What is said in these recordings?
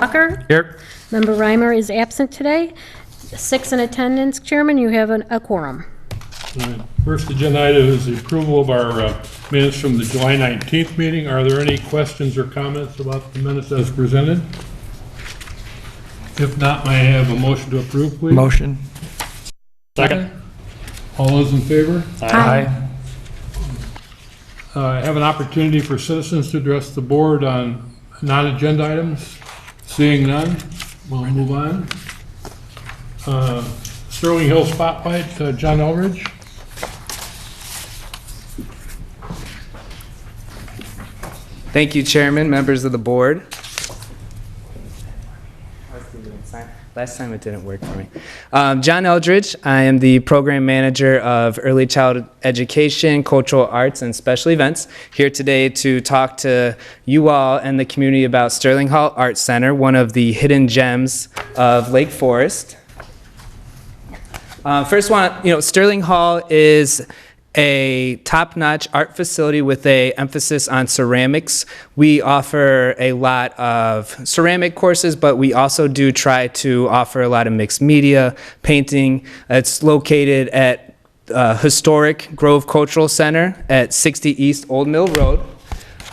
Walker. Here. Member Reimer is absent today. 6 in attendance, Chairman. You have a quorum. First agenda item is the approval of our minutes from the July 19th meeting. Are there any questions or comments about the minutes as presented? If not, may I have a motion to approve, please? Motion. Second. All those in favor? Aye. I have an opportunity for citizens to address the board on non-agenda items. Seeing none, we'll move on. Sterling Hill Spotlight, John Eldridge. Thank you, Chairman, members of the board. Last time it didn't work for me. John Eldridge, I am the Program Manager of Early Childhood Education, Cultural Arts, and Special Events, here today to talk to you all and the community about Sterling Hall Arts Center, one of the hidden gems of Lake Forest. First one, Sterling Hall is a top-notch art facility with an emphasis on ceramics. We offer a lot of ceramic courses, but we also do try to offer a lot of mixed media, painting. It's located at historic Grove Cultural Center at 60 East Old Mill Road.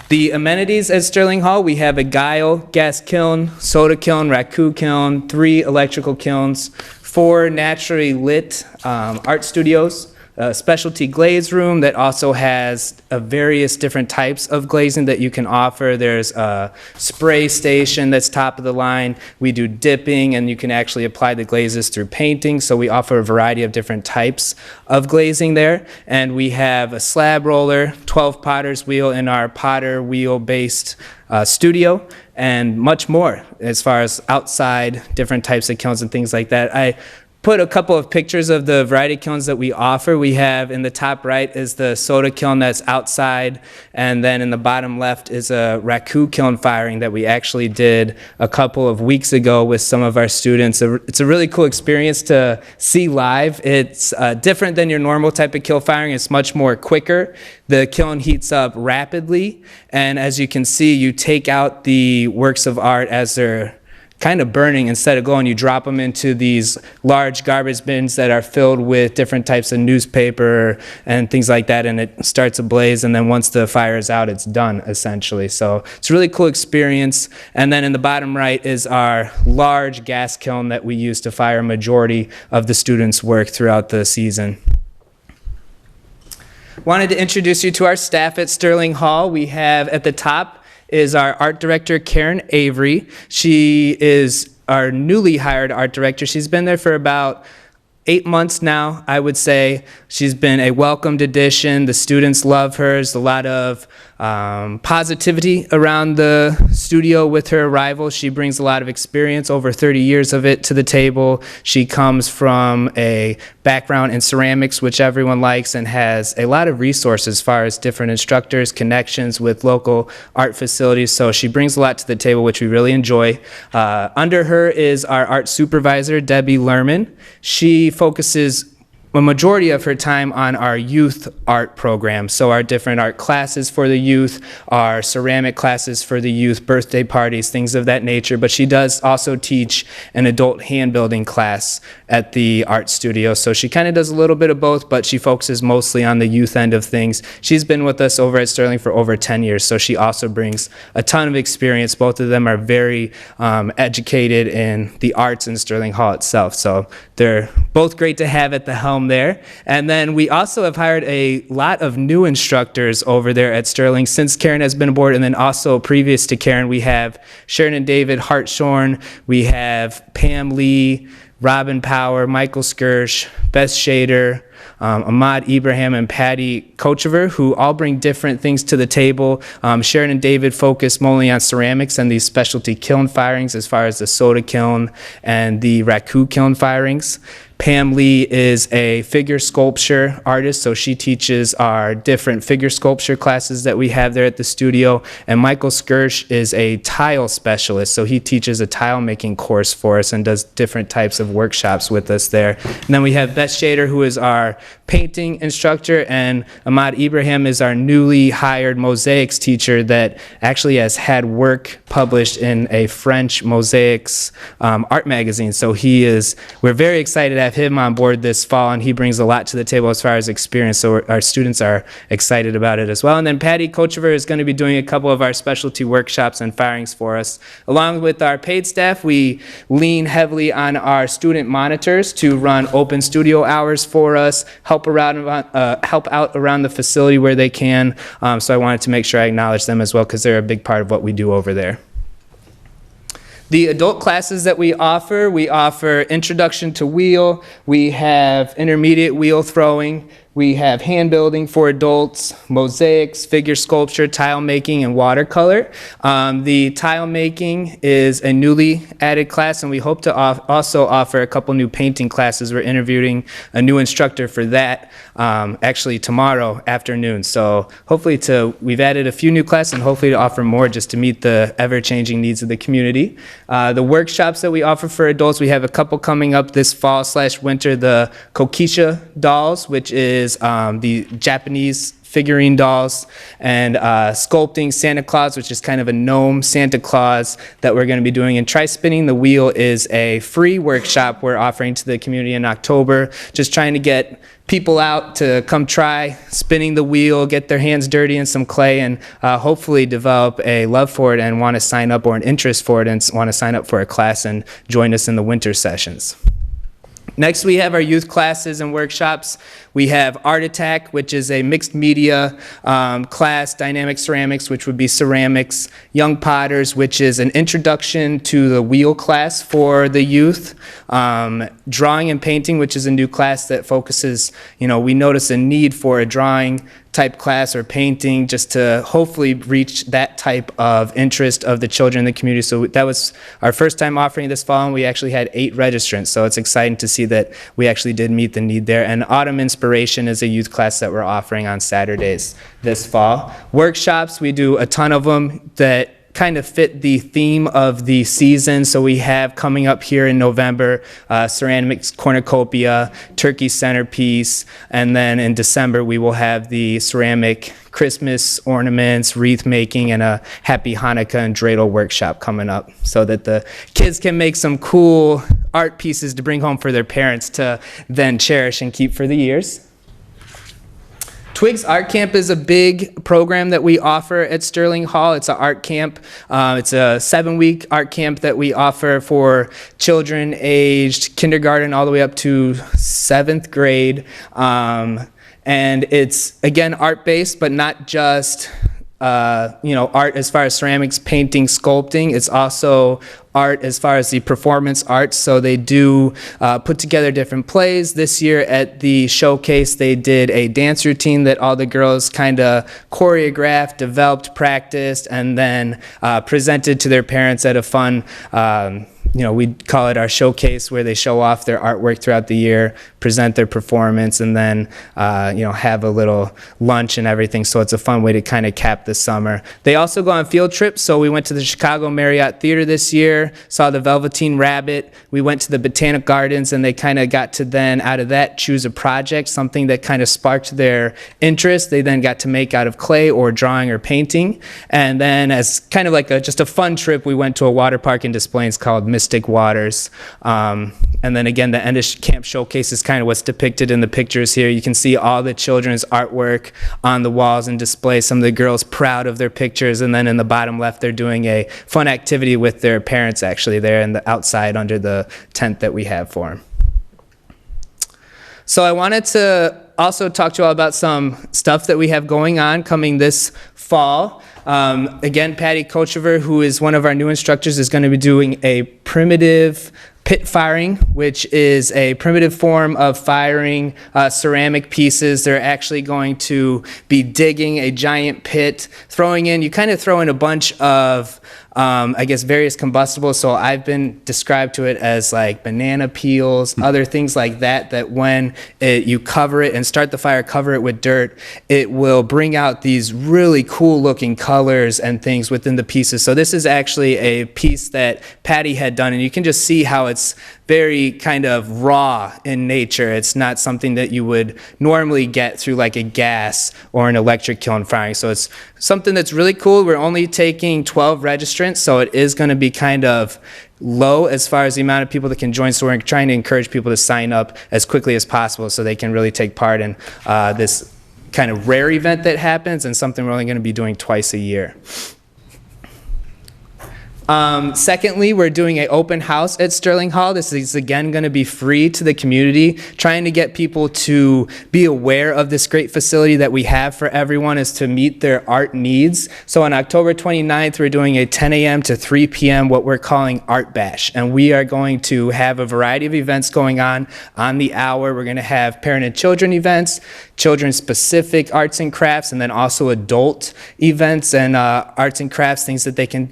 The amenities at Sterling Hall, we have a guile, gas kiln, soda kiln, raku kiln, 3 electrical kilns, 4 naturally lit art studios, a specialty glaze room that also has various different types of glazing that you can offer. There's a spray station that's top of the line. We do dipping, and you can actually apply the glazes through painting, so we offer a variety of different types of glazing there. And we have a slab roller, 12 potter's wheel in our potter wheel-based studio, and much more as far as outside different types of kilns and things like that. I put a couple of pictures of the variety of kilns that we offer. We have in the top right is the soda kiln that's outside, and then in the bottom left is a raku kiln firing that we actually did a couple of weeks ago with some of our students. It's a really cool experience to see live. It's different than your normal type of kiln firing. It's much more quicker. The kiln heats up rapidly, and as you can see, you take out the works of art as they're kind of burning. Instead of going, you drop them into these large garbage bins that are filled with different types of newspaper and things like that, and it starts a blaze, and then once the fire is out, it's done, essentially. So it's a really cool experience. And then in the bottom right is our large gas kiln that we use to fire a majority of the students' work throughout the season. Wanted to introduce you to our staff at Sterling Hall. We have at the top is our art director, Karen Avery. She is our newly hired art director. She's been there for about 8 months now, I would say. She's been a welcomed addition. The students love her. There's a lot of positivity around the studio with her arrival. She brings a lot of experience, over 30 years of it, to the table. She comes from a background in ceramics, which everyone likes, and has a lot of resources as far as different instructors, connections with local art facilities. So she brings a lot to the table, which we really enjoy. Under her is our art supervisor, Debbie Lerman. She focuses a majority of her time on our youth art program. So our different art classes for the youth, our ceramic classes for the youth, birthday parties, things of that nature. But she does also teach an adult hand building class at the art studio. So she kind of does a little bit of both, but she focuses mostly on the youth end of things. She's been with us over at Sterling for over 10 years, so she also brings a ton of experience. Both of them are very educated in the arts in Sterling Hall itself. So they're both great to have at the helm there. And then we also have hired a lot of new instructors over there at Sterling since Karen has been aboard. And then also previous to Karen, we have Sharon and David Hartshorn, we have Pam Lee, Robin Power, Michael Skirsch, Beth Shader, Ahmad Ibrahim, and Patty Kochever, who all bring different things to the table. Sharon and David focus mostly on ceramics and these specialty kiln firings as far as the soda kiln and the raku kiln firings. Pam Lee is a figure sculpture artist, so she teaches our different figure sculpture classes that we have there at the studio. And Michael Skirsch is a tile specialist, so he teaches a tile making course for us and does different types of workshops with us there. And then we have Beth Shader, who is our painting instructor, and Ahmad Ibrahim is our newly hired mosaics teacher that actually has had work published in a French mosaics art magazine. So we're very excited to have him on board this fall, and he brings a lot to the table as far as experience, so our students are excited about it as well. And then Patty Kochever is going to be doing a couple of our specialty workshops and firings for us. Along with our paid staff, we lean heavily on our student monitors to run open studio hours for us, help out around the facility where they can. So I wanted to make sure I acknowledge them as well, because they're a big part of what we do over there. The adult classes that we offer Introduction to Wheel, we have Intermediate Wheel Throwing, we have Hand Building for adults, Mosaics, Figure Sculpture, Tile Making, and Watercolor. The Tile Making is a newly added class, and we hope to also offer a couple new painting classes. We're interviewing a new instructor for that actually tomorrow afternoon. So hopefully we've added a few new classes and hopefully to offer more just to meet the ever-changing needs of the community. The workshops that we offer for adults, we have a couple coming up this fall/winter, the Kokisha dolls, which is the Japanese figurine dolls, and sculpting Santa Claus, which is kind of a gnome Santa Claus that we're going to be doing. And Try Spinning the Wheel is a free workshop we're offering to the community in October, just trying to get people out to come try spinning the wheel, get their hands dirty in some clay, and hopefully develop a love for it and want to sign up, or an interest for it and want to sign up for a class and join us in the winter sessions. Next, we have our youth classes and workshops. We have Art Attack, which is a mixed media class, Dynamic Ceramics, which would be ceramics, Young Potters, which is an introduction to the wheel class for the youth, Drawing and Painting, which is a new class that focuses, we notice a need for a drawing type class or painting just to hopefully reach that type of interest of the children in the community. So that was our first time offering this fall, and we actually had 8 registrants. So it's exciting to see that we actually did meet the need there. And Autumn Inspiration is a youth class that we're offering on Saturdays this fall. Workshops, we do a ton of them that kind of fit the theme of the season. So we have coming up here in November, ceramics cornucopia, turkey centerpiece, and then in December we will have the ceramic Christmas ornaments, wreath making, and a Happy Hanukkah and dreidel workshop coming up, so that the kids can make some cool art pieces to bring home for their parents to then cherish and keep for the years. Twigs Art Camp is a big program that we offer at Sterling Hall. It's an art camp. It's a 7-week art camp that we offer for children aged kindergarten all the way up to 7th grade. And it's, again, art-based, but not just art as far as ceramics, painting, sculpting. It's also art as far as the performance arts. So they do put together different plays. This year at the showcase, they did a dance routine that all the girls kind of choreographed, developed, practiced, and then presented to their parents at a fun we call it our showcase, where they show off their artwork throughout the year, present their performance, and then have a little lunch and everything. So it's a fun way to kind of cap the summer. They also go on field trips. So we went to the Chicago Marriott Theater this year, saw the Velveteen Rabbit. We went to the Botanic Gardens, and they kind of got to then, out of that, choose a project, something that kind of sparked their interest. They then got to make out of clay or drawing or painting. And then as kind of like just a fun trip, we went to a water park in Des Plaines called Mystic Waters. And then again, the end of camp showcase is kind of what's depicted in the pictures here. You can see all the children's artwork on the walls and display. Some of the girls proud of their pictures, and then in the bottom left, they're doing a fun activity with their parents actually there in the outside under the tent that we have for them. So I wanted to also talk to you all about some stuff that we have going on coming this fall. Again, Patty Kochever, who is one of our new instructors, is going to be doing a primitive pit firing, which is a primitive form of firing ceramic pieces. They're actually going to be digging a giant pit, you kind of throw in a bunch of I guess, various combustibles. So I've been described to it as like banana peels, other things like that, that when you cover it and start the fire, cover it with dirt, it will bring out these really cool looking colors and things within the pieces. So this is actually a piece that Patty had done, and you can just see how it's very kind of raw in nature. It's not something that you would normally get through like a gas or an electric kiln firing. So it's something that's really cool. We're only taking 12 registrants, so it is going to be kind of low as far as the amount of people that can join. So we're trying to encourage people to sign up as quickly as possible so they can really take part in this kind of rare event that happens, and something we're only going to be doing twice a year. Secondly, we're doing an open house at Sterling Hall. This is again going to be free to the community, trying to get people to be aware of this great facility that we have for everyone is to meet their art needs. So on October 29th, we're doing a 10 a.m. to 3 p.m. what we're calling Art Bash. And we are going to have a variety of events going on the hour. We're going to have parent and children events, children-specific arts and crafts, and then also adult events and arts and crafts, things that they can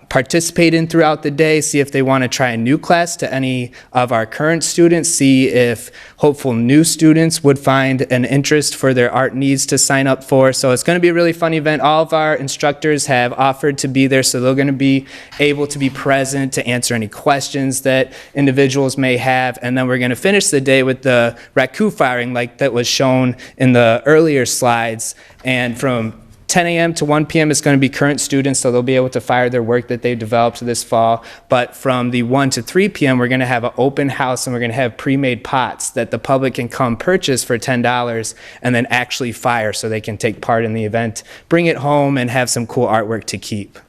participate in throughout the day, see if they want to try a new class to any of our current students, see if hopeful new students would find an interest for their art needs to sign up for. So it's going to be a really fun event. All of our instructors have offered to be there, so they're going to be able to be present to answer any questions that individuals may have. And then we're going to finish the day with the raku firing like that was shown in the earlier slides. And from 10 a.m. to 1 p.m. is going to be current students, so they'll be able to fire their work that they've developed this fall. But from the 1 to 3 p.m., we're going to have an open house, and we're going to have pre-made pots that the public can come purchase for $10 and then actually fire so they can take part in the event, bring it home, and have some cool artwork to keep.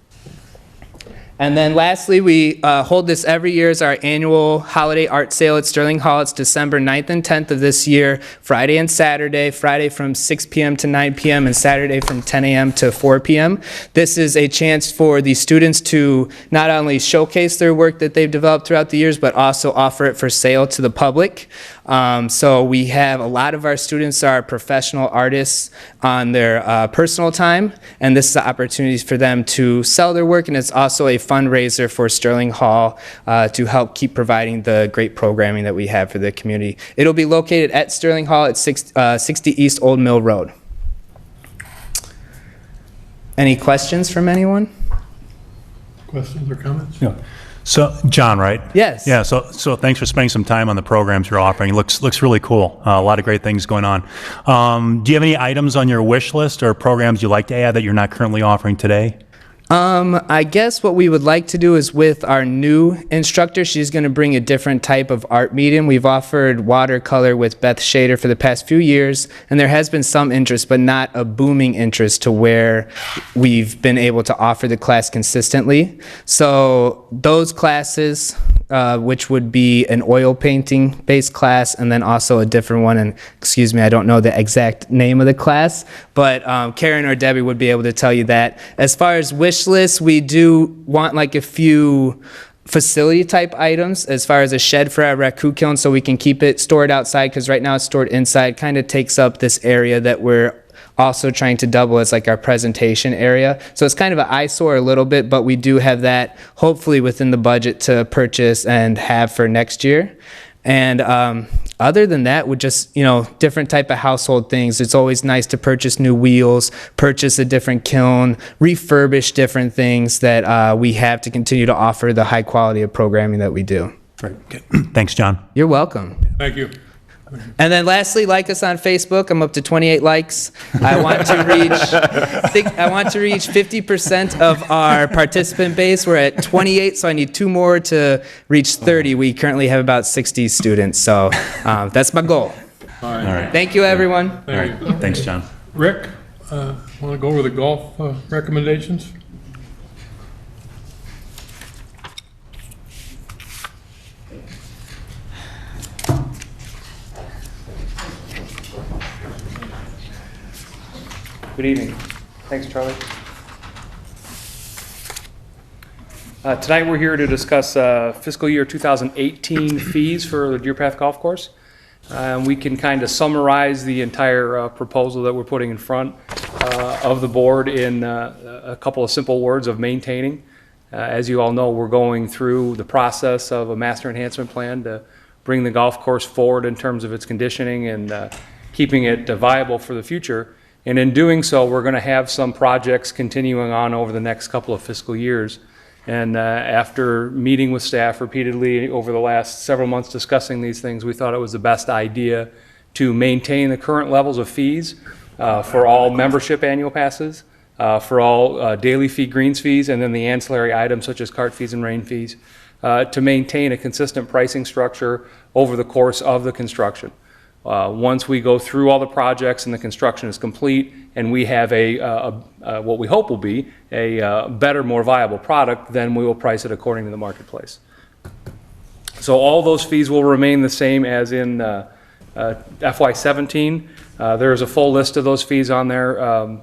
And then lastly, we hold this every year as our annual holiday art sale at Sterling Hall. It's December 9th and 10th of this year, Friday and Saturday, Friday from 6 p.m. to 9 p.m. and Saturday from 10 a.m. to 4 p.m. This is a chance for the students to not only showcase their work that they've developed throughout the years, but also offer it for sale to the public. So we have a lot of our students are professional artists on their personal time, and this is the opportunity for them to sell their work, and it's also a fundraiser for Sterling Hall to help keep providing the great programming that we have for the community. It'll be located at Sterling Hall at 60 East Old Mill Road. Any questions from anyone? Questions or comments? Yeah. So, John, right? Yes. Yeah, so thanks for spending some time on the programs you're offering. It looks really cool. A lot of great things going on. Do you have any items on your wish list or programs you'd like to add that you're not currently offering today? I guess what we would like to do is with our new instructor, she's going to bring a different type of art medium. We've offered watercolor with Beth Shader for the past few years, and there has been some interest, but not a booming interest to where we've been able to offer the class consistently. So those classes, which would be an oil painting based class, and then also a different one, and excuse me, I don't know the exact name of the class, but Karen or Debbie would be able to tell you that. As far as wish lists, we do want like a few facility type items as far as a shed for our raku kiln so we can keep it stored outside, because right now it's stored inside, kind of takes up this area that we're also trying to double as like our presentation area. So it's kind of an eyesore a little bit, but we do have that hopefully within the budget to purchase and have for next year. And other than that, with just, different type of household things, it's always nice to purchase new wheels, purchase a different kiln, refurbish different things that we have to continue to offer the high quality of programming that we do. Great. Thanks, John. You're welcome. Thank you. And then lastly, like us on Facebook. I'm up to 28 likes. I want to reach 50% of our participant base. We're at 28, so I need 2 more to reach 30. We currently have about 60 students, so that's my goal. All right. All right. Thank you, everyone. All right. Thanks, John. Rick, want to go over the golf recommendations? Good evening. Thanks, Charlie. Tonight we're here to discuss fiscal year 2018 fees for the Deer Path Golf Course. We can kind of summarize the entire proposal that we're putting in front of the board in a couple of simple words of maintaining. As you all know, we're going through the process of a master enhancement plan to bring the golf course forward in terms of its conditioning and keeping it viable for the future. And in doing so, we're going to have some projects continuing on over the next couple of fiscal years. And after meeting with staff repeatedly over the last several months discussing these things, we thought it was the best idea to maintain the current levels of fees for all membership annual passes, for all daily fee greens fees, and then the ancillary items such as cart fees and rain fees, to maintain a consistent pricing structure over the course of the construction. Once we go through all the projects and the construction is complete and we have what we hope will be a better, more viable product, then we will price it according to the marketplace. So all those fees will remain the same as in FY17. There is a full list of those fees on there.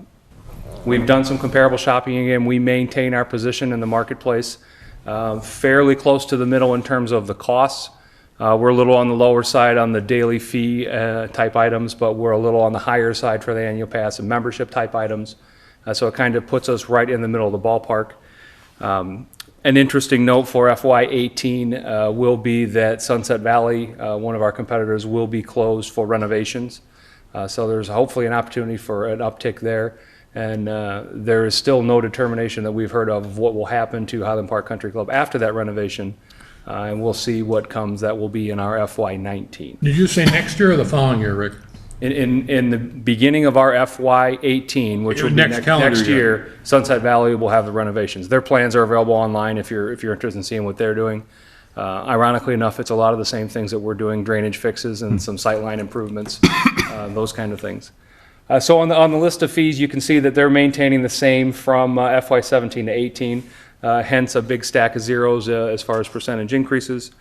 We've done some comparable shopping again. We maintain our position in the marketplace fairly close to the middle in terms of the costs. We're a little on the lower side on the daily fee type items, but we're a little on the higher side for the annual pass and membership type items. So it kind of puts us right in the middle of the ballpark. An interesting note for FY18 will be that Sunset Valley, one of our competitors, will be closed for renovations. So there's hopefully an opportunity for an uptick there. And there is still no determination that we've heard of what will happen to Highland Park Country Club after that renovation. And we'll see what comes that will be in our FY19. Did you say next year or the following year, Rick? In the beginning of our FY18, which will be Next calendar next year, Sunset Valley will have the renovations. Their plans are available online if you're interested in seeing what they're doing. Ironically enough, it's a lot of the same things that we're doing, drainage fixes and some sightline improvements, those kind of things. So on the list of fees, you can see that they're maintaining the same from FY17 to 18. Hence a big stack of zeros as far as percentage increases.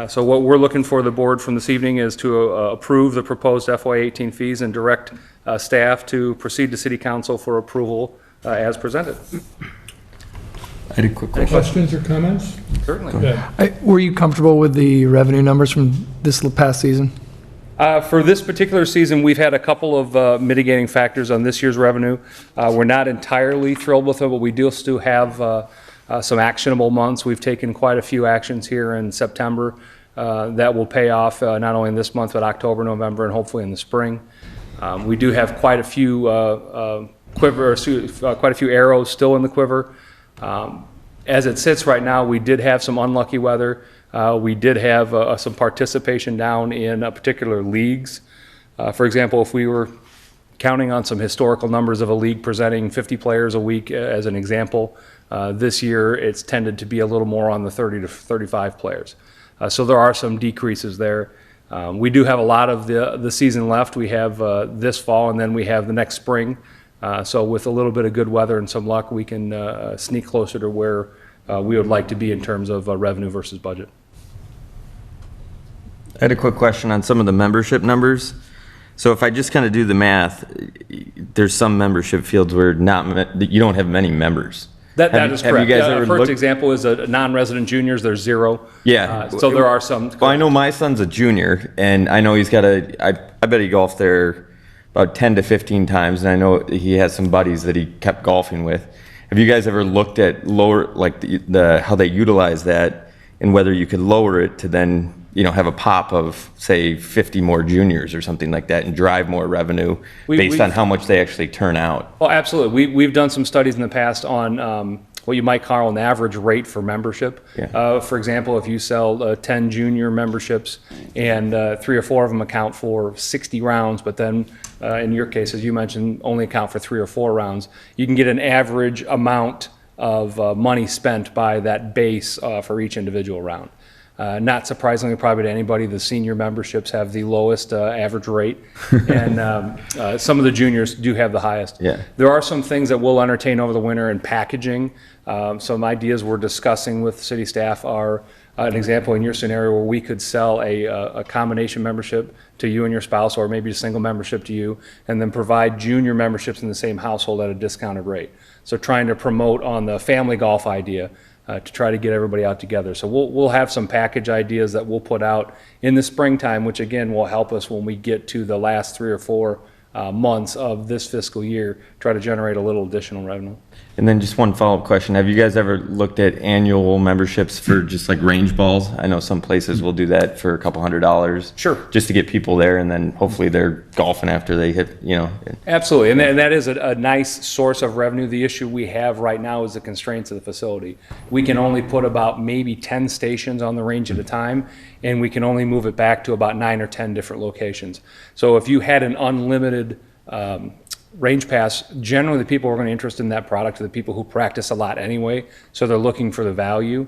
So what we're looking for the board from this evening is to approve the proposed FY18 fees and direct staff to proceed to City Council for approval as presented. I had a quick question. Questions or comments? Certainly. Yeah. Were you comfortable with the revenue numbers from this past season? For this particular season, we've had a couple of mitigating factors on this year's revenue. We're not entirely thrilled with it, but we do still have some actionable months. We've taken quite a few actions here in September that will pay off not only in this month, but October, November, and hopefully in the spring. We do have quite a few quite a few arrows still in the quiver. As it sits right now, we did have some unlucky weather. We did have some participation down in particular leagues. For example, if we were counting on some historical numbers of a league presenting 50 players a week as an example, this year it's tended to be a little more on the 30 to 35 players. So there are some decreases there. We do have a lot of the season left. We have this fall and then we have the next spring. So with a little bit of good weather and some luck, we can sneak closer to where we would like to be in terms of revenue versus budget. I had a quick question on some of the membership numbers. So if I just kind of do the math, there's some membership fields where you don't have many members. That is correct. Have you guys ever first looked? example is a non-resident juniors. There's 0. Yeah. So there are some. Well, I know my son's a junior, and I know he's got I bet he golfed there about 10 to 15 times, and I know he has some buddies that he kept golfing with. Have you guys ever looked at how they utilize that and whether you could lower it to then, have a pop of, say, 50 more juniors or something like that and drive more revenue based on how much they actually turn out? Well, absolutely. We've done some studies in the past on what you might call an average rate for membership. Yeah. For example, if you sell 10 junior memberships and 3 or 4 of them account for 60 rounds, but then in your case, as you mentioned, only account for 3 or 4 rounds, you can get an average amount of money spent by that base for each individual round. Not surprisingly, probably to anybody, the senior memberships have the lowest average rate, and some of the juniors do have the highest. Yeah. There are some things that we'll entertain over the winter in packaging. Some ideas we're discussing with city staff are an example in your scenario where we could sell a combination membership to you and your spouse, or maybe a single membership to you, and then provide junior memberships in the same household at a discounted rate. So trying to promote on the family golf idea to try to get everybody out together. So we'll have some package ideas that we'll put out in the springtime, which again will help us when we get to the last 3 or 4 months of this fiscal year, try to generate a little additional revenue. And then just one follow-up question. Have you guys ever looked at annual memberships for just like range balls? I know some places will do that for a couple $100s. Sure. Just to get people there, and then hopefully they're golfing after they hit, Absolutely, and that is a nice source of revenue. The issue we have right now is the constraints of the facility. We can only put about maybe 10 stations on the range at a time, and we can only move it back to about 9 or 10 different locations. So if you had an unlimited range pass, generally the people who are going to be interested in that product are the people who practice a lot anyway, so they're looking for the value.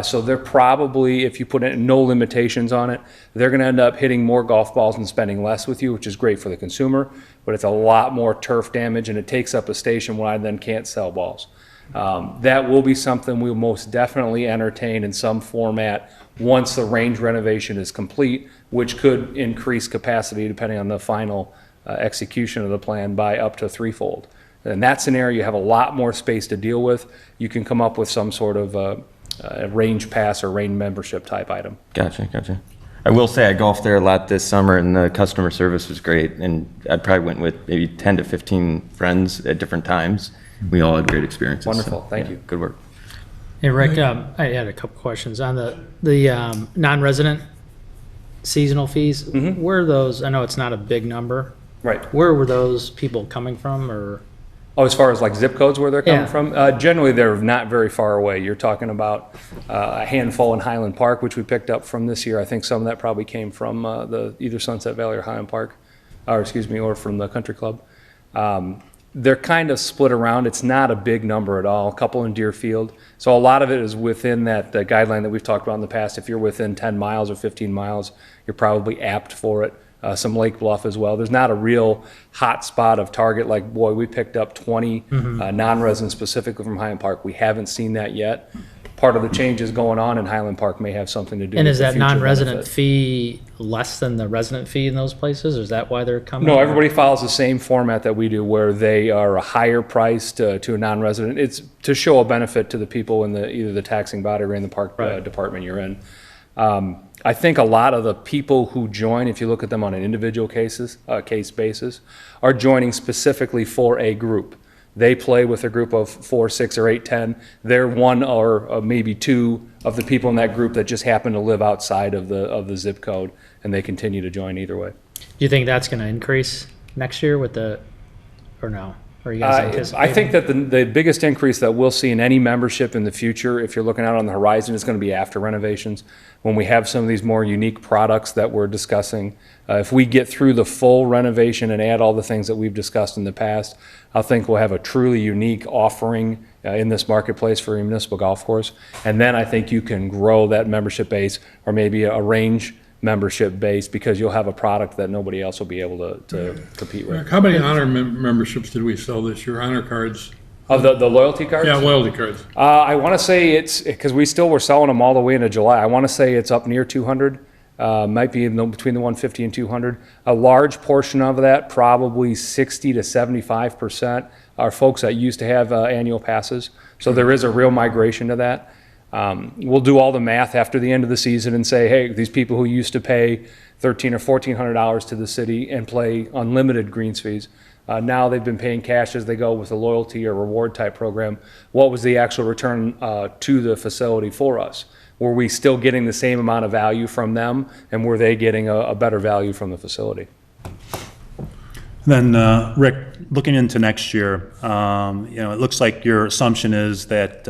So they're probably, if you put no limitations on it, they're going to end up hitting more golf balls and spending less with you, which is great for the consumer, but it's a lot more turf damage and it takes up a station where I then can't sell balls. That will be something we'll most definitely entertain in some format once the range renovation is complete, which could increase capacity depending on the final execution of the plan by up to threefold. In that scenario, you have a lot more space to deal with. You can come up with some sort of a range pass or range membership type item. Gotcha. I will say I golfed there a lot this summer, and the customer service was great, and I probably went with maybe 10 to 15 friends at different times. We all had great experiences. Wonderful, thank you. Good work. Hey, Rick, I had a couple questions on the non-resident seasonal fees. Where are those? I know it's not a big number. Right. Where were those people coming from, or? Oh, as far as like zip codes where they're coming Yeah. from? Generally, they're not very far away. You're talking about a handful in Highland Park, which we picked up from this year. I think some of that probably came from either Sunset Valley or Highland Park, or from the Country Club. They're kind of split around. It's not a big number at all. A couple in Deerfield. So a lot of it is within that guideline that we've talked about in the past. If you're within 10 miles or 15 miles, you're probably apt for it. Some Lake Bluff as well. There's not a real hot spot of target like, boy, we picked up 20 non-residents specifically from Highland Park. We haven't seen that yet. Part of the changes going on in Highland Park may have something to do with And the is that future non-resident benefit. fee less than the resident fee in those places? Or is that why they're coming? No, everybody follows the same format that we do, where they are a higher price to a non-resident. It's to show a benefit to the people in either the taxing body or in the park department you're in. I think a lot of the people who join, if you look at them on an individual case basis, are joining specifically for a group. They play with a group of 4, 6, or 8, 10. They're one or maybe two of the people in that group that just happen to live outside of the zip code, and they continue to join either way. Do you think that's going to increase next year or no? Or you guys anticipate? I think that the biggest increase that we'll see in any membership in the future, if you're looking out on the horizon, is going to be after renovations. When we have some of these more unique products that we're discussing, if we get through the full renovation and add all the things that we've discussed in the past, I think we'll have a truly unique offering in this marketplace for a municipal golf course. And then I think you can grow that membership base, or maybe a range membership base, because you'll have a product that nobody else will be able to compete with. How many honor memberships did we sell this year? Honor cards? Of the loyalty cards? Yeah, loyalty cards. I want to say it's, because we still were selling them all the way into July, I want to say it's up near 200. Might be between the 150 and 200. A large portion of that, probably 60 to 75%, are folks that used to have annual passes. So there is a real migration to that. We'll do all the math after the end of the season and say, hey, these people who used to pay $1,300 or $1,400 to the city and play unlimited greens fees, now they've been paying cash as they go with a loyalty or reward type program. What was the actual return to the facility for us? Were we still getting the same amount of value from them, and were they getting a better value from the facility? Then, Rick, looking into next year, it looks like your assumption is that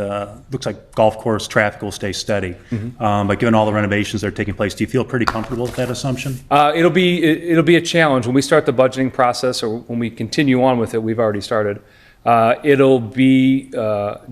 looks like golf course traffic will stay steady. But given all the renovations that are taking place, do you feel pretty comfortable with that assumption? It'll be a challenge when we start the budgeting process, or when we continue on with it. We've already started. It'll be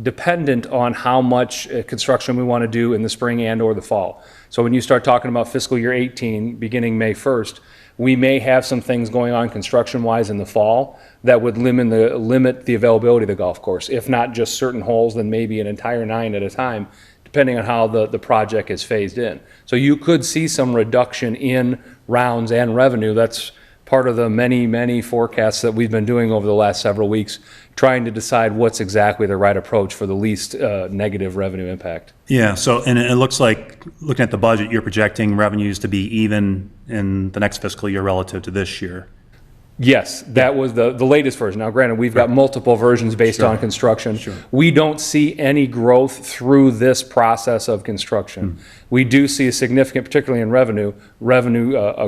dependent on how much construction we want to do in the spring and or the fall. So when you start talking about fiscal year 18, beginning May 1st, we may have some things going on construction-wise in the fall that would limit the availability of the golf course. If not just certain holes, then maybe an entire 9 at a time, depending on how the project is phased in. So you could see some reduction in rounds and revenue. That's part of the many, many forecasts that we've been doing over the last several weeks, trying to decide what's exactly the right approach for the least negative revenue impact. Yeah, so, and it looks like, looking at the budget, you're projecting revenues to be even in the next fiscal year relative to this year. Yes, that was the latest version. Now granted, we've got multiple versions based on construction. We don't see any growth through this process of construction. We do see a significant, particularly in revenue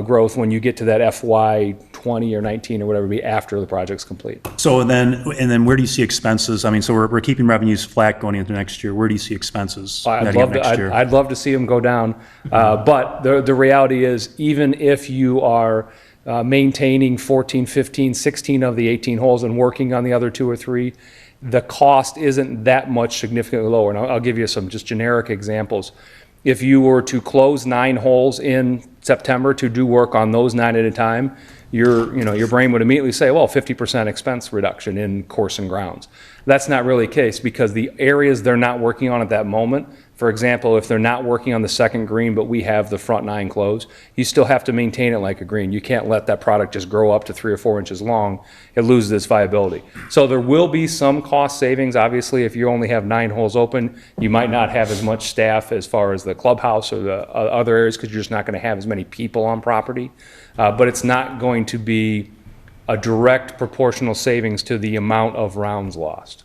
growth when you get to that FY 20 or 19 or whatever it be after the project's complete. So then where do you see expenses? I mean, so we're keeping revenues flat going into next year. Where do you see expenses heading into next year? I'd love to see them go down. But the reality is, even if you are maintaining 14, 15, 16 of the 18 holes and working on the other 2 or 3, the cost isn't that much significantly lower. And I'll give you some just generic examples. If you were to close 9 holes in September to do work on those 9 at a time, your brain would immediately say, well, 50% expense reduction in course and grounds. That's not really the case, because the areas they're not working on at that moment, for example, if they're not working on the second green, but we have the front 9 closed, you still have to maintain it like a green. You can't let that product just grow up to 3 or 4 inches long. It loses its viability. So there will be some cost savings. Obviously, if you only have 9 holes open, you might not have as much staff as far as the clubhouse or the other areas, because you're just not going to have as many people on property. But it's not going to be a direct proportional savings to the amount of rounds lost.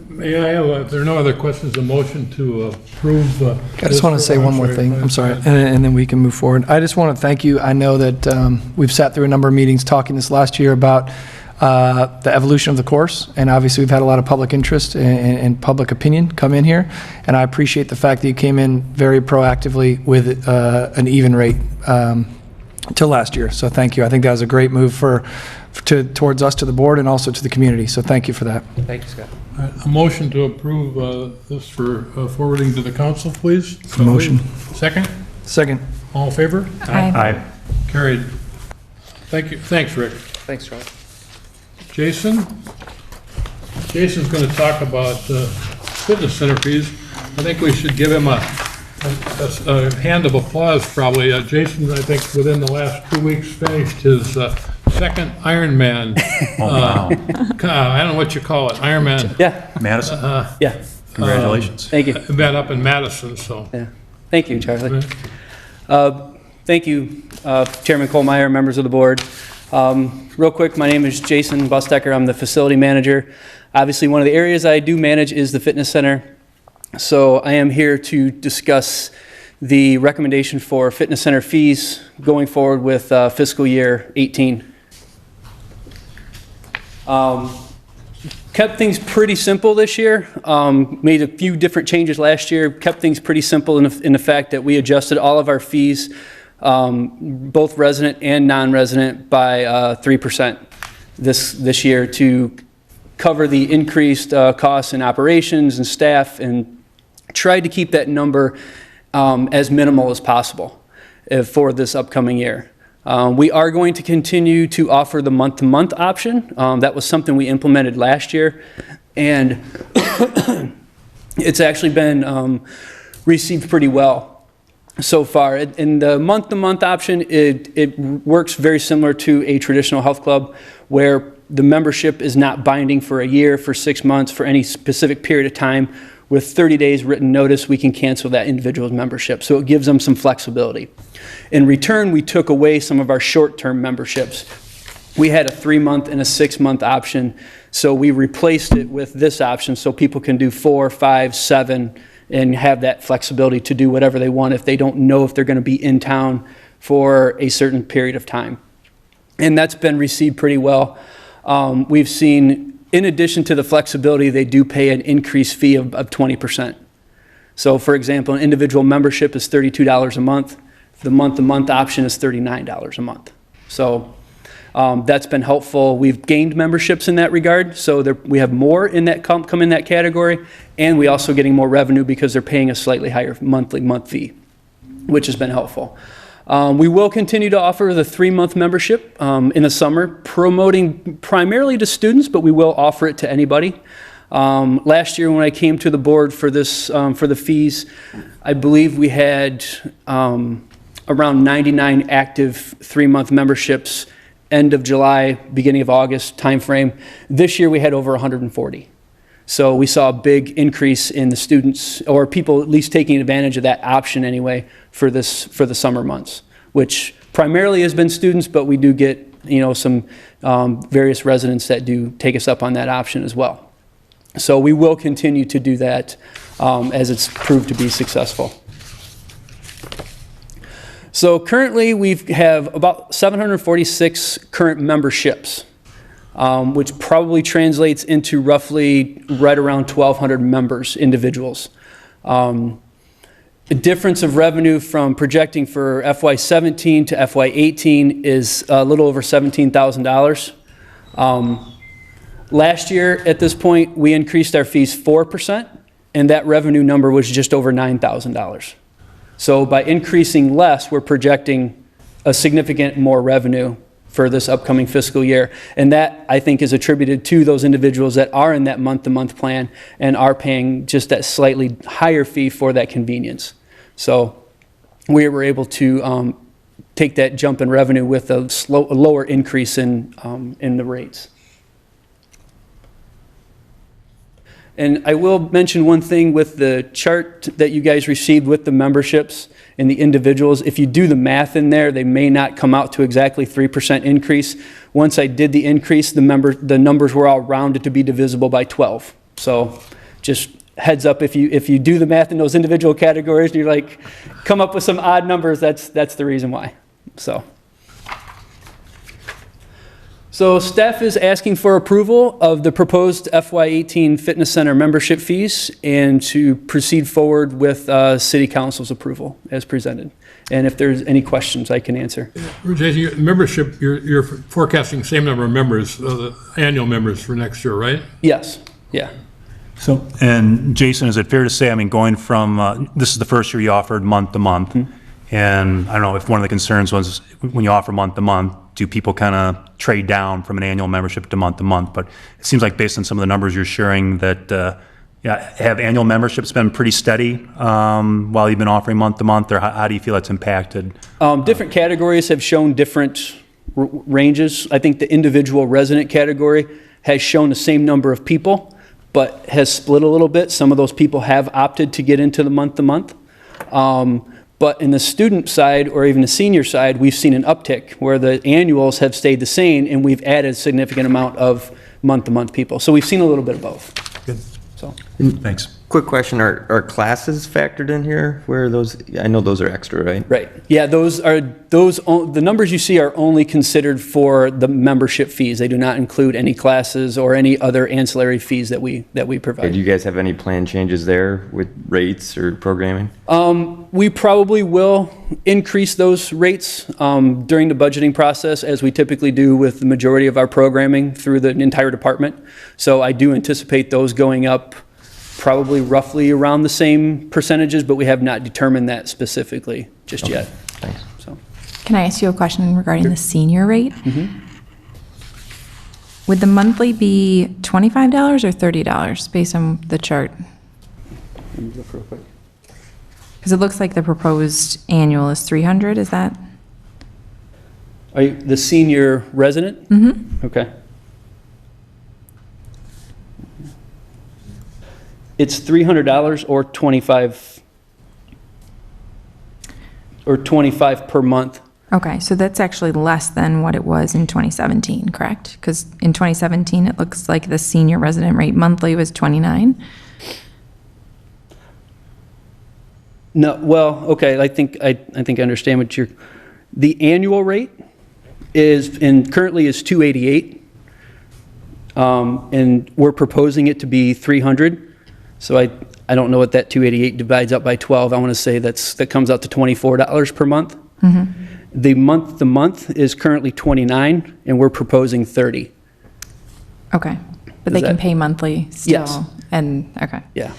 May I have, if there are no other questions, a motion to approve? I just want to say one more thing. I'm sorry, and then we can move forward. I just want to thank you. I know that we've sat through a number of meetings talking this last year about the evolution of the course, and obviously we've had a lot of public interest and public opinion come in here, and I appreciate the fact that you came in very proactively with an even rate to last year. So thank you. I think that was a great move towards us, to the board, and also to the community. So thank you for that. Thank you, Scott. A motion to approve this for forwarding to the council, please. Motion. Second? Second. All in favor? Aye. Carried. Thank you. Thanks, Rick. Thanks, Charlie. Jason? Jason's going to talk about fitness center fees. I think we should give him a hand of applause, probably. Jason, I think, within the last 2 weeks, finished his second Ironman. Wow. I don't know what you call it, Ironman Yeah, Madison, yeah. congratulations. Thank you. event up in Madison, so. Yeah. Thank you, Charlie. Thank you, Chairman Kohlmeyer, members of the board. Real quick, my name is Jason Bustecker. I'm the facility manager. Obviously, one of the areas I do manage is the fitness center. So I am here to discuss the recommendation for fitness center fees going forward with fiscal year 18. Kept things pretty simple this year. Made a few different changes last year. Kept things pretty simple in the fact that we adjusted all of our fees, both resident and non-resident, by 3% this year to cover the increased costs in operations and staff, and tried to keep that number as minimal as possible for this upcoming year. We are going to continue to offer the month-to-month option. That was something we implemented last year, and it's actually been received pretty well so far. In the month-to-month option, it works very similar to a traditional health club, where the membership is not binding for a year, for 6 months, for any specific period of time. With 30 days written notice, we can cancel that individual's membership. So it gives them some flexibility. In return, we took away some of our short-term memberships. We had a 3-month and a 6-month option, so we replaced it with this option so people can do 4, 5, 7, and have that flexibility to do whatever they want if they don't know if they're going to be in town for a certain period of time. And that's been received pretty well. We've seen, in addition to the flexibility, they do pay an increased fee of 20%. So for example, an individual membership is $32 a month. The month-to-month option is $39 a month. So that's been helpful. We've gained memberships in that regard, so we have more in that come in that category, and we also getting more revenue because they're paying a slightly higher month fee, which has been helpful. We will continue to offer the 3-month membership in the summer, promoting primarily to students, but we will offer it to anybody. Last year when I came to the board for this, for the fees, I believe we had around 99 active 3-month memberships, end of July, beginning of August timeframe. This year we had over 140. So we saw a big increase in the students, or people at least taking advantage of that option anyway, for the summer months, which primarily has been students, but we do get, some various residents that do take us up on that option as well. So we will continue to do that as it's proved to be successful. So currently, we have about 746 current memberships, which probably translates into roughly right around 1,200 members, individuals. The difference of revenue from projecting for FY17 to FY18 is a little over $17,000. Last year, at this point, we increased our fees 4%, and that revenue number was just over $9,000. So by increasing less, we're projecting a significant more revenue for this upcoming fiscal year. And that, I think, is attributed to those individuals that are in that month-to-month plan and are paying just that slightly higher fee for that convenience. So we were able to take that jump in revenue with a lower increase in the rates. And I will mention one thing with the chart that you guys received with the memberships and the individuals. If you do the math in there, they may not come out to exactly 3% increase. Once I did the increase, the numbers were all rounded to be divisible by 12. So just heads up, if you do the math in those individual categories and you're like, come up with some odd numbers, that's the reason why. So staff is asking for approval of the proposed FY18 Fitness Center membership fees and to proceed forward with City Council's approval as presented. And if there's any questions, I can answer. Jason, your membership, you're forecasting same number of members, the annual members for next year, right? Yes, yeah. So, and Jason, is it fair to say, I mean, going from, this is the first year you offered month to month, and I don't know if one of the concerns was when you offer month to month, do people kind of trade down from an annual membership to month, but it seems like based on some of the numbers you're sharing that, have annual memberships been pretty steady while you've been offering month to month, or how do you feel that's impacted? Different categories have shown different ranges. I think the individual resident category has shown the same number of people, but has split a little bit. Some of those people have opted to get into the month to month. But in the student side or even the senior side, we've seen an uptick where the annuals have stayed the same and we've added a significant amount of month-to-month people. So we've seen a little bit of both. Good. So. Thanks. Quick question, are classes factored in here? Where are those? I know those are extra, right? Right. Yeah, the numbers you see are only considered for the membership fees. They do not include any classes or any other ancillary fees that we provide. Do you guys have any plan changes there with rates or programming? We probably will increase those rates during the budgeting process, as we typically do with the majority of our programming through the entire department. So I do anticipate those going up probably roughly around the same percentages, but we have not determined that specifically just yet. Thanks. So. Can I ask you a question regarding the senior rate? Would the monthly be $25 or $30 based on the chart? Let me look real quick. Because it looks like the proposed annual is $300, is that? Are you the senior resident? Mm-hmm. Okay. It's $300 or $25 per month. Okay, so that's actually less than what it was in 2017, correct? Because in 2017, it looks like the senior resident rate monthly was $29. No, well, okay, I think I understand what the annual rate is, and currently is $288. And we're proposing it to be $300. So I don't know what that 288 divides up by 12. I want to say that comes out to $24 per month. Mm-hmm. The month-to-month is currently $29, and we're proposing $30. Okay, but they can pay monthly still? Yes. And, okay. Yeah.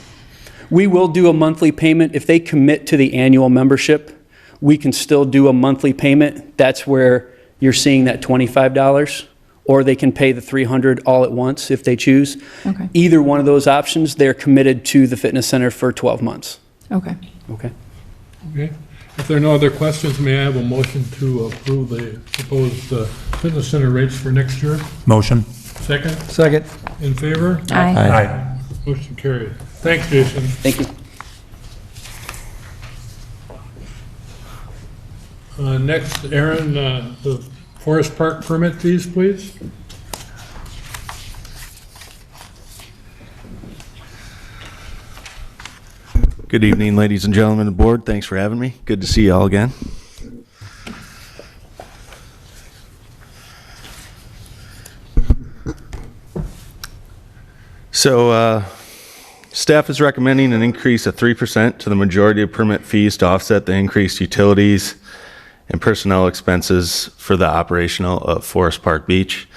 We will do a monthly payment. If they commit to the annual membership, we can still do a monthly payment. That's where you're seeing that $25. Or they can pay the $300 all at once if they choose. Okay. Either one of those options, they're committed to the fitness center for 12 months. Okay. Okay. Okay. If there are no other questions, may I have a motion to approve the proposed fitness center rates for next year? Motion. Second? Second. In favor? Aye. Aye. Motion carried. Thanks, Jason. Thank you. Next, Aaron, the Forest Park permit fees, please. Good evening, ladies and gentlemen of the board. Thanks for having me. Good to see you all again. So, staff is recommending an increase of 3% to the majority of permit fees to offset the increased utilities and personnel expenses for the operational of Forest Park Beach.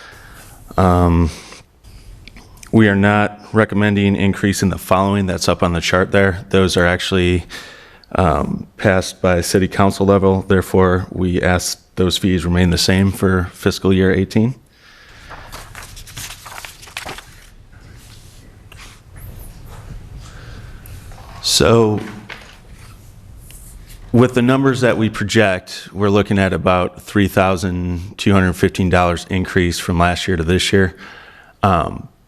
We are not recommending increasing the following that's up on the chart there. Those are actually passed by city council level. Therefore, we ask those fees remain the same for fiscal year 18. So with the numbers that we project, we're looking at about $3,215 increase from last year to this year.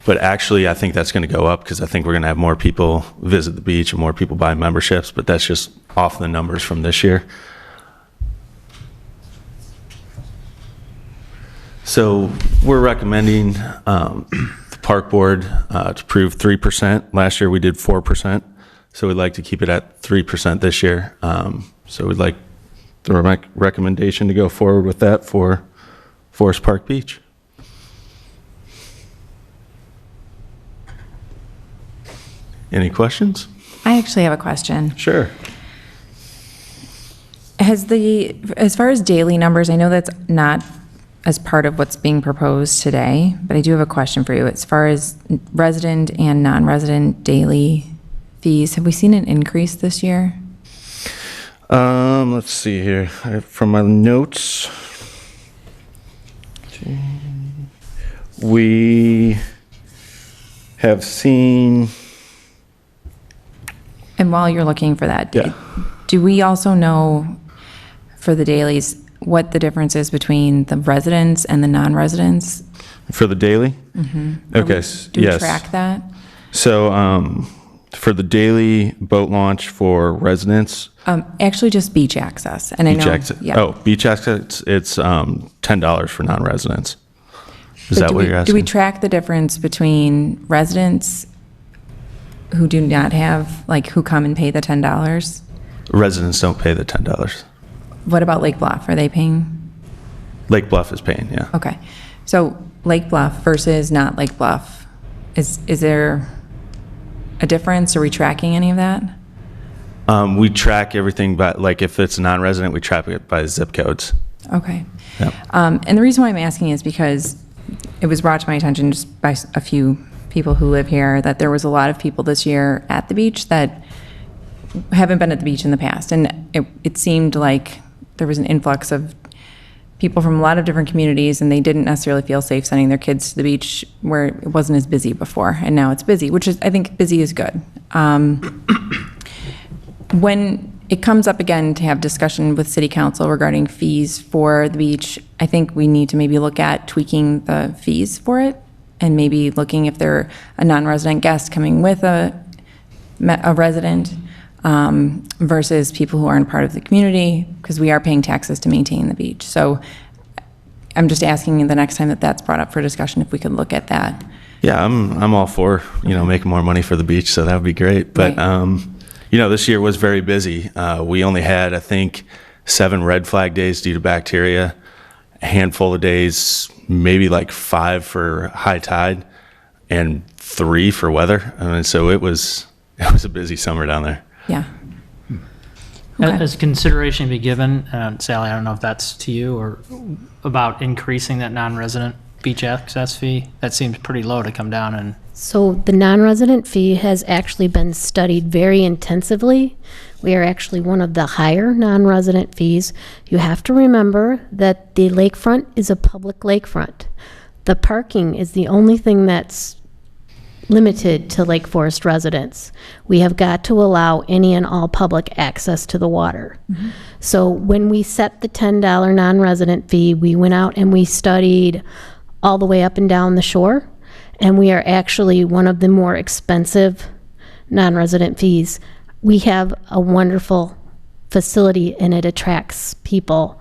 But actually, I think that's going to go up because I think we're going to have more people visit the beach and more people buy memberships, but that's just off the numbers from this year. So we're recommending the park board to approve 3%. Last year we did 4%, so we'd like to keep it at 3% this year. So we'd like the recommendation to go forward with that for Forest Park Beach. Any questions? I actually have a question. Sure. As far as daily numbers, I know that's not as part of what's being proposed today, but I do have a question for you. As far as resident and non-resident daily fees, have we seen an increase this year? Let's see here. From my notes, we have seen. And while you're looking for that, Yeah. do we also know for the dailies what the difference is between the residents and the non-residents? For the daily? Okay, Do we yes. track that? So, for the daily boat launch for residents, Actually, just beach access. And I beach know, access, yeah. oh, beach access, it's $10 for non-residents. Is But that do what we- you're Do we asking? track the difference between residents who do not have, like, who come and pay the $10? Residents don't pay the $10. What about Lake Bluff? Are they paying? Lake Bluff is paying, yeah. Okay. So Lake Bluff versus not Lake Bluff, is there a difference? Are we tracking any of that? We track everything by, like, if it's a non-resident, we track it by zip codes. Okay. Yep. And the reason why I'm asking is because it was brought to my attention just by a few people who live here that there was a lot of people this year at the beach that haven't been at the beach in the past. And it seemed like there was an influx of people from a lot of different communities, and they didn't necessarily feel safe sending their kids to the beach where it wasn't as busy before. And now it's busy, which is, I think busy is good. When it comes up again to have discussion with city council regarding fees for the beach, I think we need to maybe look at tweaking the fees for it and maybe looking if they're a non-resident guest coming with a resident versus people who aren't part of the community, because we are paying taxes to maintain the beach. So I'm just asking the next time that that's brought up for discussion if we could look at that. Yeah, I'm all for, making more money for the beach, so that would be great. But, Right. this year was very busy. We only had, I think, 7 red flag days due to bacteria, a handful of days, maybe like 5 for high tide, and 3 for weather. I mean, so it was a busy summer down there. Yeah. Okay. As consideration be given, Sally, I don't know if that's to you, or about increasing that non-resident beach access fee? That seems pretty low to come down and. So the non-resident fee has actually been studied very intensively. We are actually one of the higher non-resident fees. You have to remember that the lakefront is a public lakefront. The parking is the only thing that's limited to Lake Forest residents. We have got to allow any and all public access to the water. So when we set the $10 non-resident fee, we went out and we studied all the way up and down the shore, and we are actually one of the more expensive non-resident fees. We have a wonderful facility and it attracts people.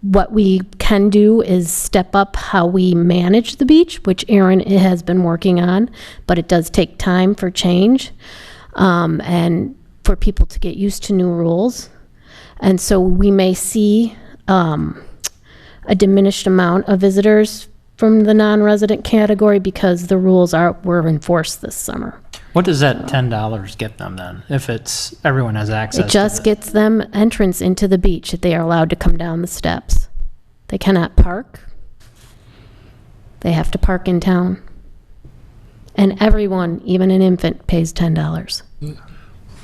What we can do is step up how we manage the beach, which Aaron has been working on, but it does take time for change and for people to get used to new rules. And so we may see a diminished amount of visitors from the non-resident category because the rules were enforced this summer. What does that $10 get them then, if it's, everyone has access It just gets them entrance into the beach, that they are allowed to come down the steps. They cannot park. They have to park in town. And everyone, even an infant, pays $10.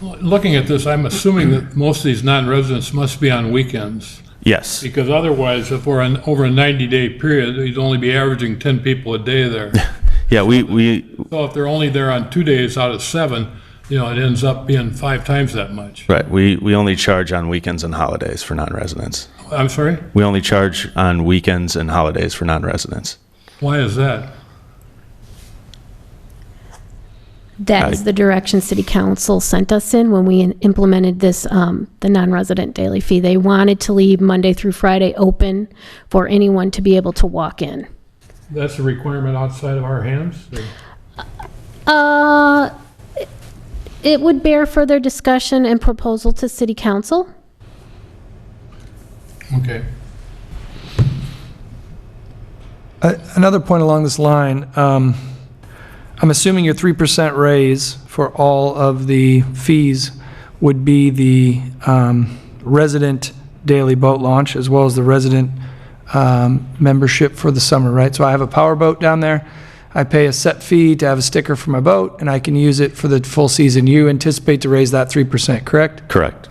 Looking at this, I'm assuming that most of these non-residents must be on weekends, Yes. because otherwise, if we're over a 90-day period, you'd only be averaging 10 people a day there. Yeah, we So if they're only there on 2 days out of 7, it ends up being 5 times that much. right. We only charge on weekends and holidays for non-residents. I'm sorry? We only charge on weekends and holidays for non-residents. Why is that? That is the direction City Council sent us in when we implemented this, the non-resident daily fee. They wanted to leave Monday through Friday open for anyone to be able to walk in. That's a requirement outside of our hands? It would bear further discussion and proposal to City Council. Okay. Another point along this line, I'm assuming your 3% raise for all of the fees would be the resident daily boat launch as well as the resident membership for the summer, right? So I have a power boat down there. I pay a set fee to have a sticker for my boat, and I can use it for the full season. You anticipate to raise that 3%, correct? Correct.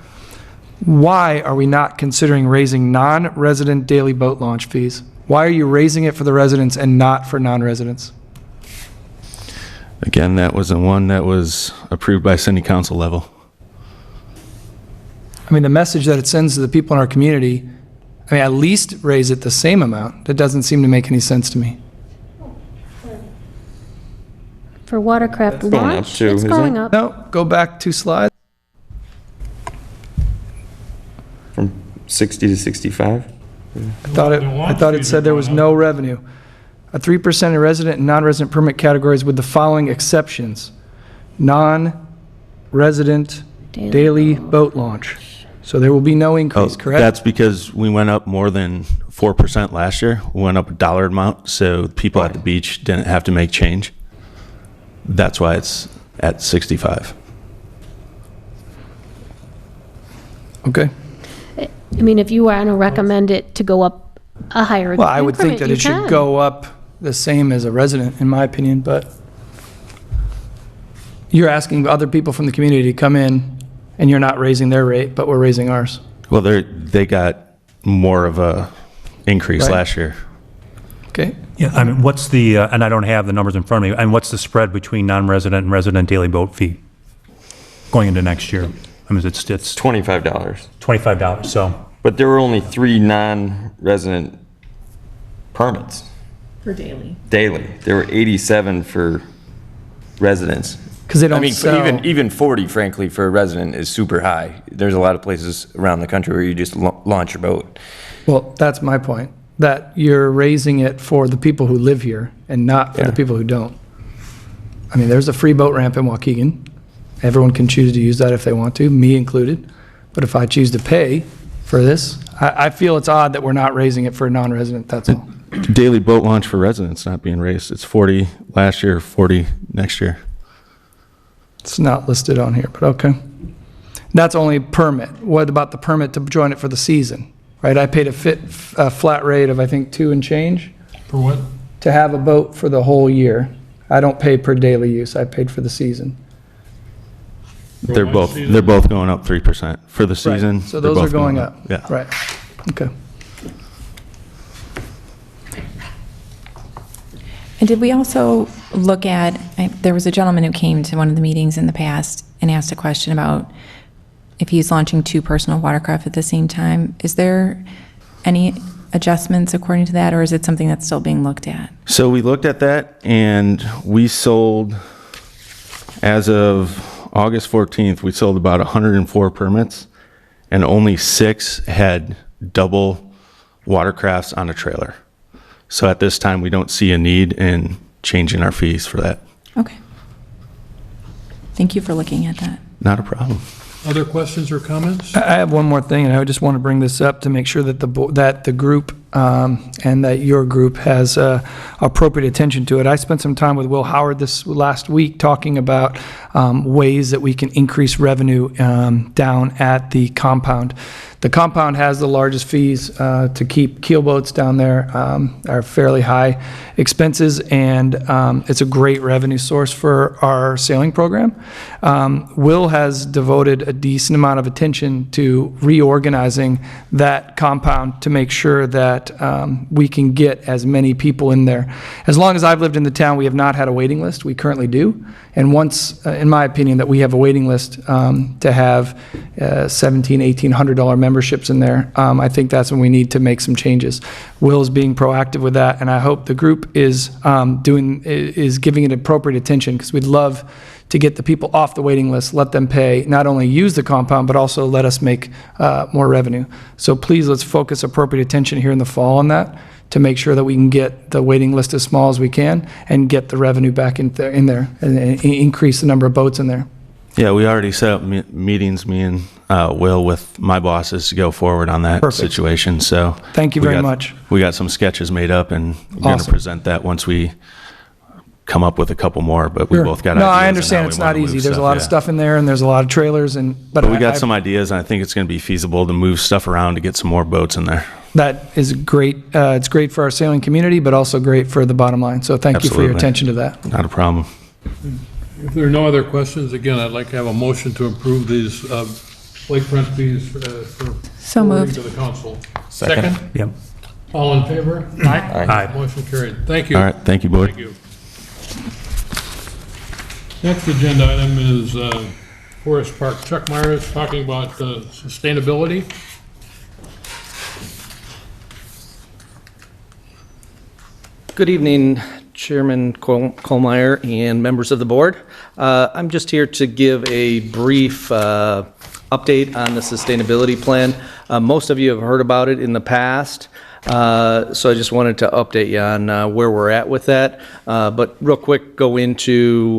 Why are we not considering raising non-resident daily boat launch fees? Why are you raising it for the residents and not for non-residents? Again, that was the one that was approved by city council level. I mean, the message that it sends to the people in our community, I mean, at least raise it the same amount. That doesn't seem to make any sense to me. For watercraft going up launch, too, it's isn't going it? up. No, go back 2 slides. From 60 to 65? I thought it said there was no revenue. A 3% in resident and non-resident permit categories with the following exceptions. Non-resident daily boat launch. So there will be no increase, correct? That's because we went up more than 4% last year. We went up a dollar amount, so people at the beach didn't have to make change. That's why it's at 65. Okay. I mean, if you want to recommend it to go up a higher Well, I would think increment, that you it should can. go up the same as a resident, in my opinion, but you're asking other people from the community to come in, and you're not raising their rate, but we're raising ours. Well, they got more of a increase Right. last year. Okay? Yeah, I mean, what's the, and I don't have the numbers in front of me, and what's the spread between non-resident and resident daily boat fee going into next year? I mean, it's $25. $25, so. But there were only 3 non-resident permits. For daily. Daily. There were 87 for residents. Because they I don't mean, sell. even 40, frankly, for a resident is super high. There's a lot of places around the country where you just launch your boat. Well, that's my point, that you're raising it for the people who live here and not for the Yeah. people who don't. I mean, there's a free boat ramp in Waukegan. Everyone can choose to use that if they want to, me included. But if I choose to pay for this, I feel it's odd that we're not raising it for a non-resident, that's all. Daily boat launch for residents not being raised. It's 40 last year, 40 next year. It's not listed on here, but okay. That's only permit. What about the permit to join it for the season? Right, I paid a flat rate of, I think, 2 and change For what? to have a boat for the whole year. I don't pay per daily use, I paid for the season. They're one both season? they're both going up 3% for the season. Right, so they're those are both going up. Yeah. Right, okay. And did we also look at, there was a gentleman who came to one of the meetings in the past and asked a question about if he's launching 2 personal watercraft at the same time. Is there any adjustments according to that, or is it something that's still being looked at? So we looked at that and we sold, as of August 14th, we sold about 104 permits. and only 6 had double watercrafts on a trailer. So at this time, we don't see a need in changing our fees for that. Okay. Thank you for looking at that. Not a problem. Other questions or comments? I have one more thing, and I just want to bring this up to make sure that the group and that your group has appropriate attention to it. I spent some time with Will Howard this last week talking about ways that we can increase revenue down at the compound. The compound has the largest fees to keep keelboats down there, are fairly high expenses, and it's a great revenue source for our sailing program. Will has devoted a decent amount of attention to reorganizing that compound to make sure that we can get as many people in there. As long as I've lived in the town, we have not had a waiting list. We currently do. And once, in my opinion, that we have a waiting list to have $1,700, $1,800 memberships in there, I think that's when we need to make some changes. Will is being proactive with that, and I hope the group is giving it appropriate attention, because we'd love to get the people off the waiting list, let them pay, not only use the compound, but also let us make more revenue. So please, let's focus appropriate attention here in the fall on that, to make sure that we can get the waiting list as small as we can and get the revenue back in there and increase the number of boats in there. Yeah, we already set up meetings, me and Will, with my bosses to go forward on that Perfect. situation. So Thank you very much. We got some sketches made up, and we're going to Awesome. present that once we come up with a couple more. But we Sure. both got No, ideas I on understand how it's we wanna not easy. move There's a lot of yeah. stuff in there, and there's a lot of trailers, But we got some ideas, and I think it's going to be feasible to move stuff around to get some more boats in there. That is great. It's great for our sailing community, but also great for the bottom line. So thank you for your Absolutely. attention to that. Not a problem. If there are no other questions, again, I'd like to have a motion to approve these lakefront fees for So forwarding moved. to the council. Second. Yep. All in favor? Aye. Motion carried. Thank you. All right, thank you, board. Thank you. Next agenda item is Forest Park. Chuck Myers talking about sustainability. Good evening, Chairman Colmeyer and members of the board. I'm just here to give a brief update on the sustainability plan. Most of you have heard about it in the past, so I just wanted to update you on where we're at with that. But real quick, go into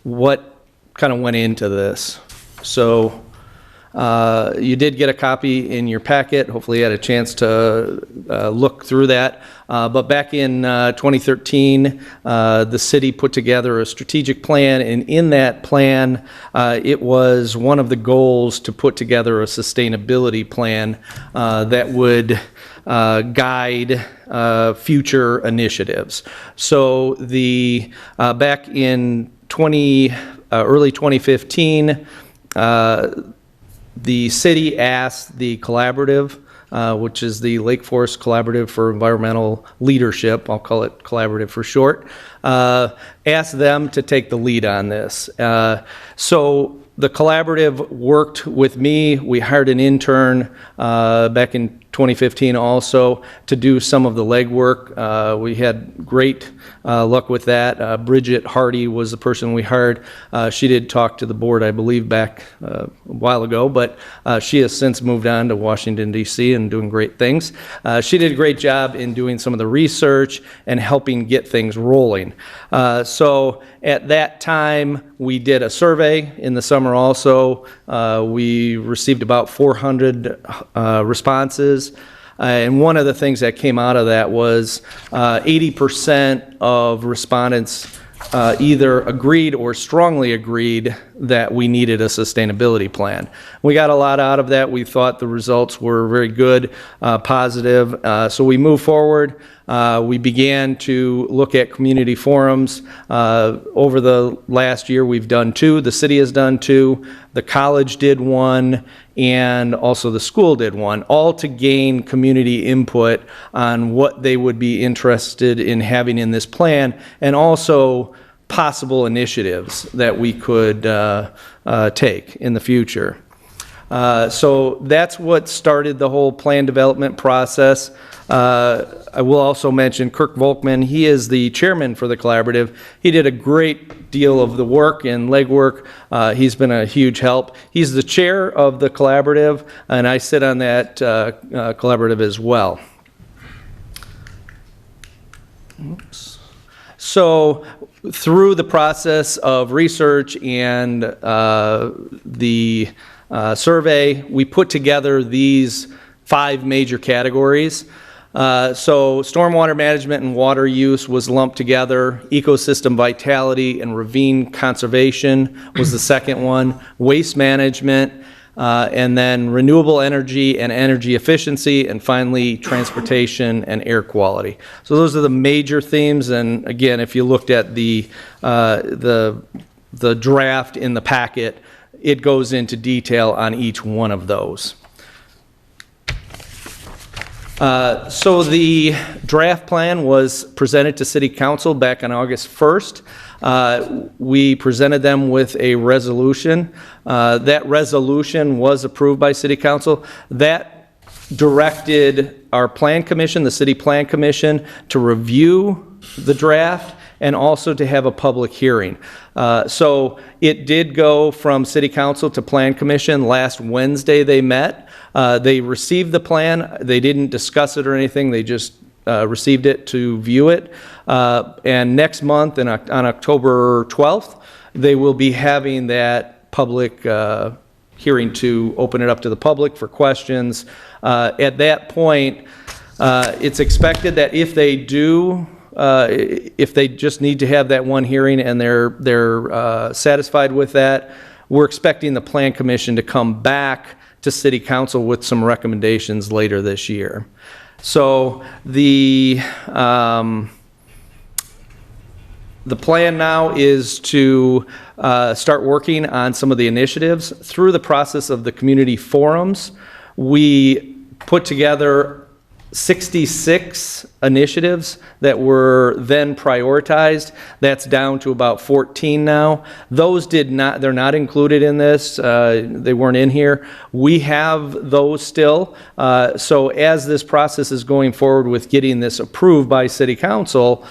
what kind of went into this. So you did get a copy in your packet. Hopefully you had a chance to look through that. But back in 2013, the city put together a strategic plan, and in that plan, it was one of the goals to put together a sustainability plan that would guide future initiatives. So the back in early 2015, the city asked the collaborative, which is the Lake Forest Collaborative for Environmental Leadership, I'll call it collaborative for short, asked them to take the lead on this. So the collaborative worked with me. We hired an intern back in 2015 also to do some of the legwork. We had great luck with that. Bridget Hardy was the person we hired. She did talk to the board, I believe, back a while ago, but she has since moved on to Washington, D.C. and doing great things. She did a great job in doing some of the research and helping get things rolling. So at that time, we did a survey in the summer also. We received about 400 responses. And one of the things that came out of that was 80% of respondents either agreed or strongly agreed that we needed a sustainability plan. We got a lot out of that. We thought the results were very good, positive. So we moved forward. We began to look at community forums. Over the last year, we've done 2. The city has done 2. The college did 1, and also the school did 1, all to gain community input on what they would be interested in having in this plan, and also possible initiatives that we could take in the future. So that's what started the whole plan development process. I will also mention Kirk Volkman. He is the chairman for the collaborative. He did a great deal of the work and legwork. He's been a huge help. He's the chair of the collaborative, and I sit on that collaborative as well. Oops. So through the process of research and the survey, we put together these 5 major categories. So stormwater management and water use was lumped together. Ecosystem vitality and ravine conservation was the second one. Waste management, and then renewable energy and energy efficiency, and finally transportation and air quality. So those are the major themes. And again, if you looked at the draft in the packet, it goes into detail on each one of those. So the draft plan was presented to City Council back on August 1st. We presented them with a resolution. That resolution was approved by City Council. That directed our Plan Commission, the City Plan Commission, to review the draft and also to have a public hearing. So it did go from City Council to Plan Commission. Last Wednesday they met. They received the plan. They didn't discuss it or anything. They just received it to view it. And next month, on October 12th, they will be having that public hearing to open it up to the public for questions. At that point, it's expected that if they do, if they just need to have that one hearing and they're satisfied with that, we're expecting the Plan Commission to come back to City Council with some recommendations later this year. So the plan now is to start working on some of the initiatives. Through the process of the community forums, we put together 66 initiatives that were then prioritized. That's down to about 14 now. Those they're not included in this. They weren't in here. We have those still. So as this process is going forward with getting this approved by City Council,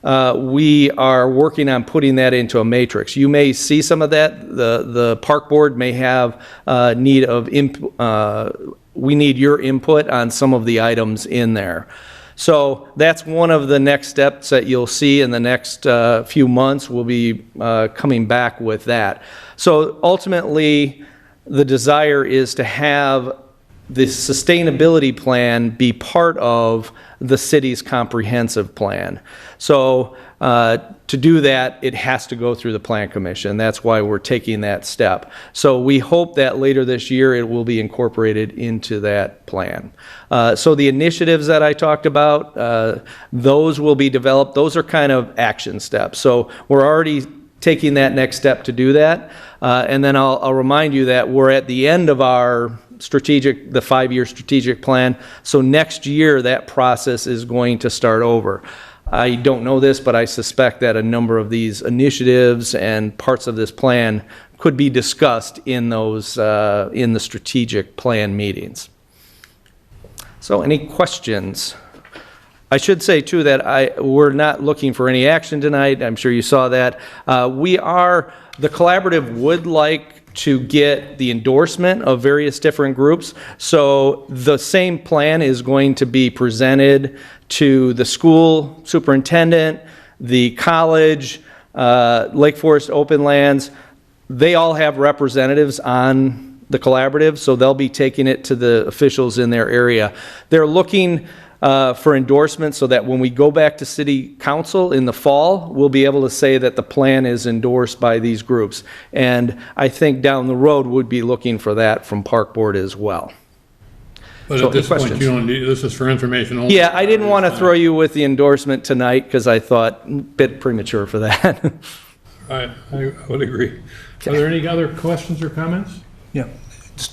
we are working on putting that into a matrix. You may see some of that. The Park Board may have need of we need your input on some of the items in there. So that's one of the next steps that you'll see in the next few months. We'll be coming back with that. So ultimately, the desire is to have the sustainability plan be part of the city's comprehensive plan. So to do that, it has to go through the Plan Commission. That's why we're taking that step. So we hope that later this year it will be incorporated into that plan. So the initiatives that I talked about, those will be developed. Those are kind of action steps. So we're already taking that next step to do that. And then I'll remind you that we're at the end of our the 5-year strategic plan. So next year, that process is going to start over. I don't know this, but I suspect that a number of these initiatives and parts of this plan could be discussed in those, in the strategic plan meetings. So any questions? I should say too that we're not looking for any action tonight. I'm sure you saw that. The collaborative would like to get the endorsement of various different groups. So the same plan is going to be presented to the school superintendent, the college, Lake Forest Open Lands. They all have representatives on the collaborative, so they'll be taking it to the officials in their area. They're looking for endorsement so that when we go back to City Council in the fall, we'll be able to say that the plan is endorsed by these groups. And I think down the road, we'll be looking for that from Park Board as well. But So at this any point, questions? you don't need, this is for information only. Yeah, I didn't want to throw you with the endorsement tonight because I thought a bit premature for that. I would agree. Are there any other questions or comments? Yeah.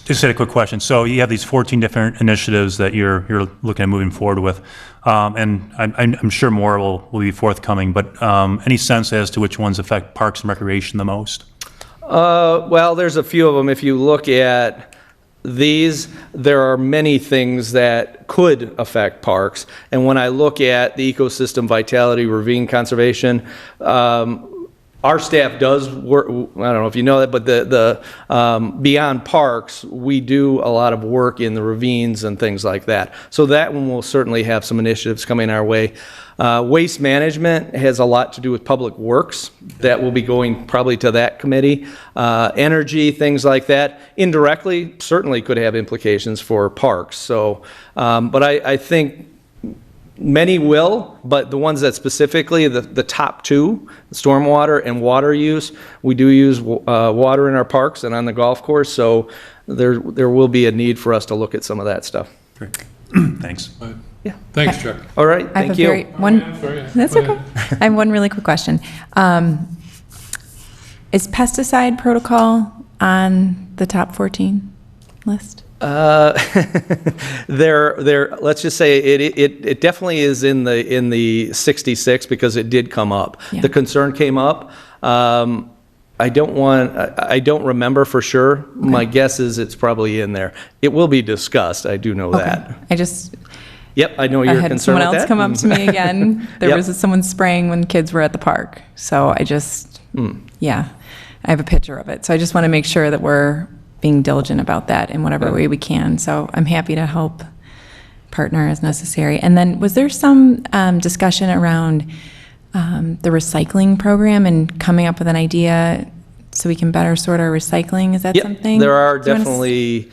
Just had a quick question. So you have these 14 different initiatives that you're looking at moving forward with, and I'm sure more will be forthcoming. But any sense as to which ones affect Parks and Recreation the most? Well, there's a few of them. If you look at there are many things that could affect parks. And when I look at the ecosystem vitality, ravine conservation, our staff does work, I don't know if you know that, but the beyond parks, we do a lot of work in the ravines and things like that. So that one will certainly have some initiatives coming our way. Waste management has a lot to do with public works. That will be going probably to that committee. Energy, things like that. Indirectly, certainly could have implications for parks. So, but I think many will, but the ones that specifically, the top two, stormwater and water use, we do use water in our parks and on the golf course, so there will be a need for us to look at some of that stuff. Great. Thanks. Yeah. Thanks, Chuck. All right, I have thank a you. very, one, Sorry. that's Go okay. ahead. I have one really quick question. Is pesticide protocol on the top 14 list? Let's just say it definitely is in the 66 because it did come up. Yeah. The concern came up. I don't remember for sure. Okay. My guess is it's probably in there. It will be discussed. I do know that. Yep, I know you're concerned with that. I had someone else come up to me again. There Yep. was someone spraying when kids were at the park. So I just, yeah, I have a picture of it. So I just want to make sure that we're being diligent about that in whatever way we can. So I'm happy to help partner as necessary. And then was there some discussion around the recycling program and coming up with an idea so we can better sort our recycling? Is that Yep, something? there are Do you wanna definitely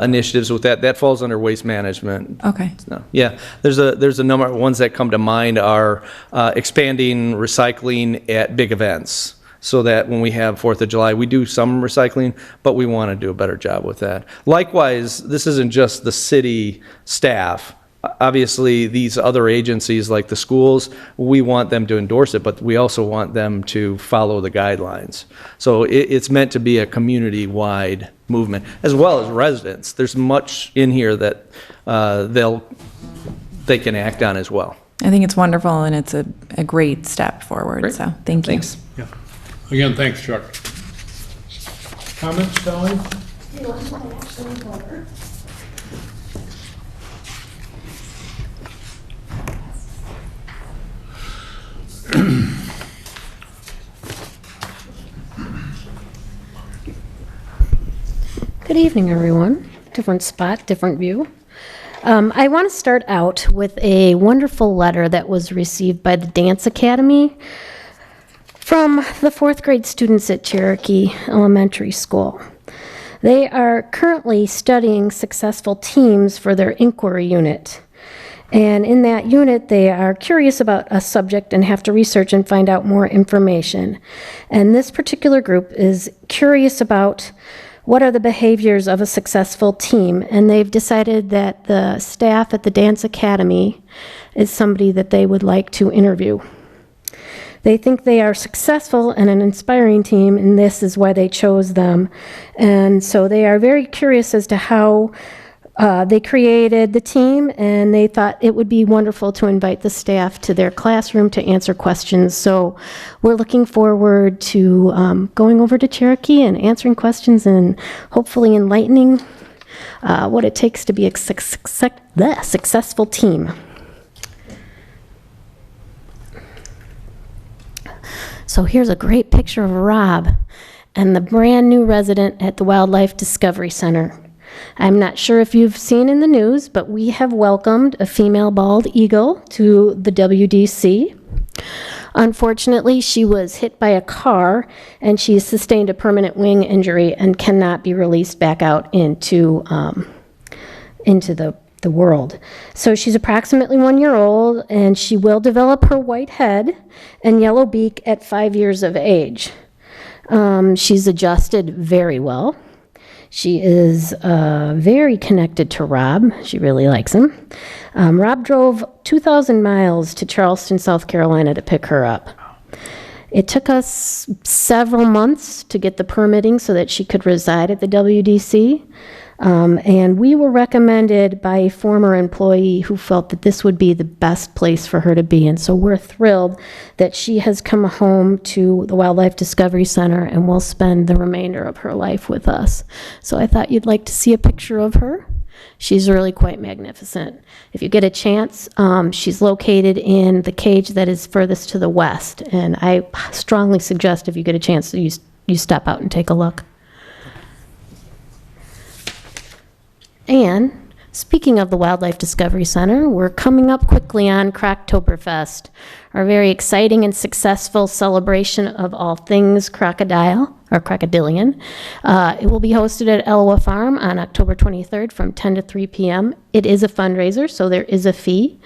initiatives with that. That falls under waste management. Okay. No, yeah, there's a number of ones that come to mind are expanding recycling at big events. So that when we have 4th of July, we do some recycling, but we want to do a better job with that. Likewise, this isn't just the city staff. Obviously, these other agencies like the schools, we want them to endorse it, but we also want them to follow the guidelines. So it's meant to be a community-wide movement, as well as residents. There's much in here that they can act on as well. I think it's wonderful and it's a great step forward. Great. So thank you. Thanks. Yeah. Again, thanks, Chuck. Comments, Sally? Good evening, everyone. Different spot, different view. I want to start out with a wonderful letter that was received by the Dance Academy from the 4th grade students at Cherokee Elementary School. They are currently studying successful teams for their inquiry unit. And in that unit, they are curious about a subject and have to research and find out more information. And this particular group is curious about what are the behaviors of a successful team, and they've decided that the staff at the Dance Academy is somebody that they would like to interview. They think they are successful and an inspiring team, and this is why they chose them. And so they are very curious as to how they created the team, and they thought it would be wonderful to invite the staff to their classroom to answer questions. So we're looking forward to going over to Cherokee and answering questions and hopefully enlightening what it takes to be a successful team. So here's a great picture of Rob and the brand new resident at the Wildlife Discovery Center. I'm not sure if you've seen in the news, but we have welcomed a female bald eagle to the WDC. Unfortunately, she was hit by a car and she sustained a permanent wing injury and cannot be released back out into the world. So she's approximately 1 year old, and she will develop her white head and yellow beak at 5 years of age. She's adjusted very well. She is very connected to Rob. She really likes him. Rob drove 2,000 miles to Charleston, South Carolina to pick her up. It took us several months to get the permitting so that she could reside at the WDC. And we were recommended by a former employee who felt that this would be the best place for her to be. And so we're thrilled that she has come home to the Wildlife Discovery Center and will spend the remainder of her life with us. So I thought you'd like to see a picture of her. She's really quite magnificent. If you get a chance, she's located in the cage that is furthest to the west. And I strongly suggest if you get a chance that you step out and take a look. And speaking of the Wildlife Discovery Center, we're coming up quickly on Croctoberfest, our very exciting and successful celebration of all things crocodile, or crocodilian. It will be hosted at Elwha Farm on October 23rd from 10 to 3 p.m. It is a fundraiser, so there is a fee.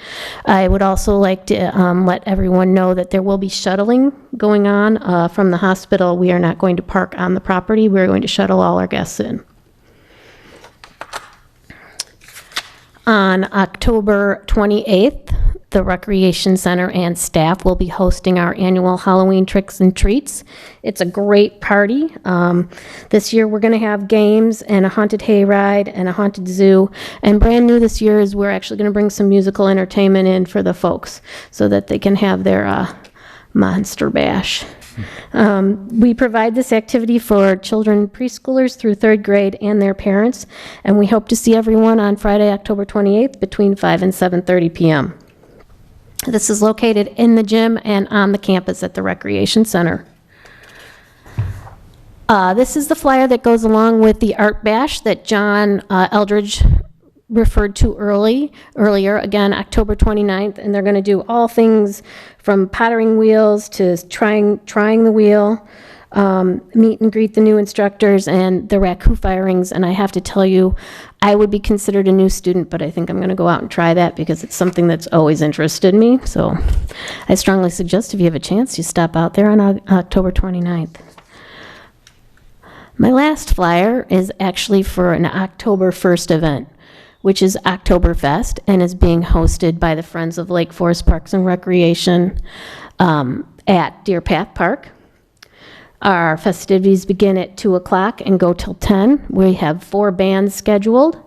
I would also like to let everyone know that there will be shuttling going on from the hospital. We are not going to park on the property. We're going to shuttle all our guests in. On October 28th, the Recreation Center and staff will be hosting our annual Halloween Tricks and Treats. It's a great party. This year we're going to have games and a haunted hayride and a haunted zoo. And brand new this year is we're actually going to bring some musical entertainment in for the folks so that they can have their monster bash. We provide this activity for children, preschoolers through 3rd grade and their parents, and we hope to see everyone on Friday, October 28th between 5 and 7:30 p.m. This is located in the gym and on the campus at the Recreation Center. This is the flyer that goes along with the Art Bash that John Eldridge referred to earlier, again, October 29th, and they're going to do all things from pottering wheels to trying the wheel, meet and greet the new instructors, and the raku firings. And I have to tell you, I would be considered a new student, but I think I'm going to go out and try that because it's something that's always interested me. So I strongly suggest if you have a chance, you stop out there on October 29th. My last flyer is actually for an October 1st event, which is Oktoberfest, and is being hosted by the Friends of Lake Forest Parks and Recreation at Deer Path Park. Our festivities begin at 2 o'clock and go till 10. We have 4 bands scheduled.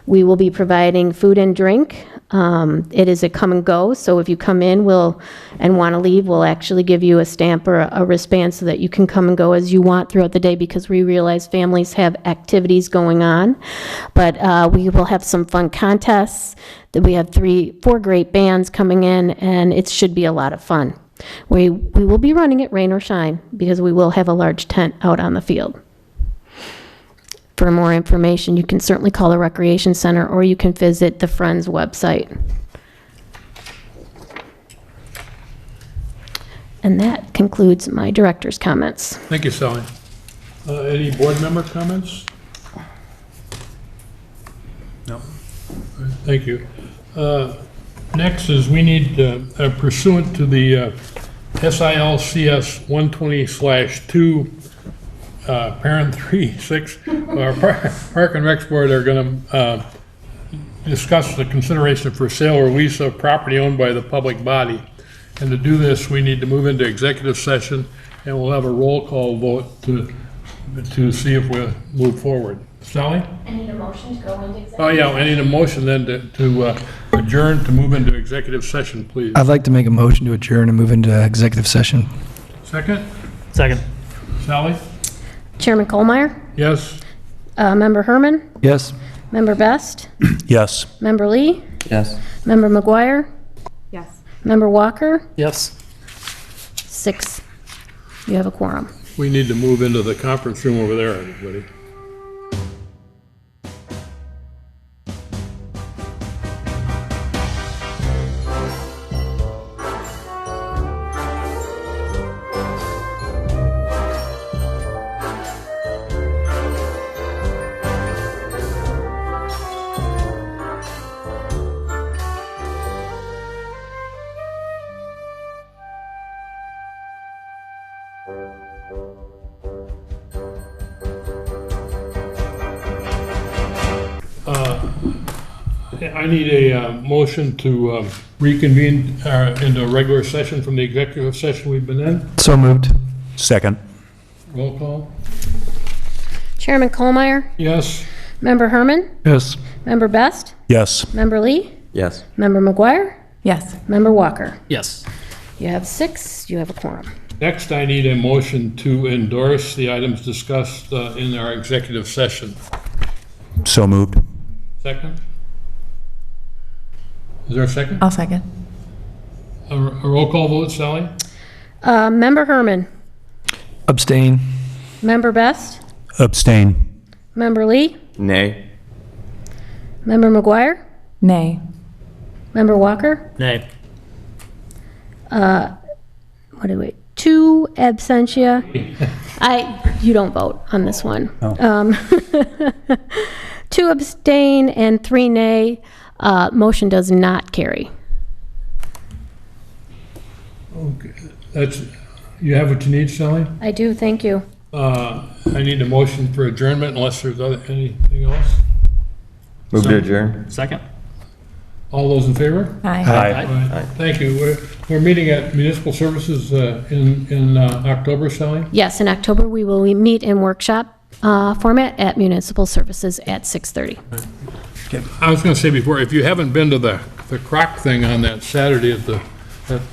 We will be providing food and drink. It is a come and go, so if you come in and want to leave, we'll actually give you a stamp or a wristband so that you can come and go as you want throughout the day, because we realize families have activities going on. But we will have some fun contests. We have 4 great bands coming in, and it should be a lot of fun. We will be running it rain or shine because we will have a large tent out on the field. For more information, you can certainly call the Recreation Center or you can visit the Friends website. And that concludes my director's comments. Thank you, Sally. Any board member comments? No. Thank you. Next is we need, pursuant to the SILCS 120/2, parent 3-6, our Park and Recs Board are going to discuss the consideration for sale or lease of property owned by the public body. And to do this, we need to move into executive session, and we'll have a roll call vote to see if we'll move forward. Sally? I need a motion to go into executive. Oh, yeah, I need a motion then to adjourn to move into executive session, please. I'd like to make a motion to adjourn and move into executive session. Second? Second. Sally? Chairman Colmeyer, Yes? Member Herman, Yes? Member Best, Yes. Member Lee, Yes. Member McGuire, Yes. Member Walker, Yes. 6. You have a quorum. We need to move into the conference room over there, everybody. I need a motion to reconvene into a regular session from the executive session we've been in. So moved. Second. Roll call. Chairman Colmeyer, Yes? Member Herman? Yes. Member Best? Yes. Member Lee? Yes. Member McGuire? Yes. Member Walker? Yes. You have 6, you have a quorum. Next, I need a motion to endorse the items discussed in our executive session. So moved. Second? Is there a second? I'll second. A roll call vote, Sally? Member Herman? Abstain. Member Best? Abstain. Member Lee? Nay. Member McGuire? Nay. Member Walker? Nay. What do we, 2 absentia. You don't vote on this one. 2 abstain and 3 nay. Motion does not carry. Okay, you have what you need, Sally? I do, thank you. I need a motion for adjournment unless there's anything else. Move to adjourn. Second? All those in favor? Aye. Aye. All right, thank you. We're meeting at Municipal Services in October, Sally? Yes, in October, we will meet in workshop format at Municipal Services at 6:30. I was going to say before, if you haven't been to the croc thing on that Saturday at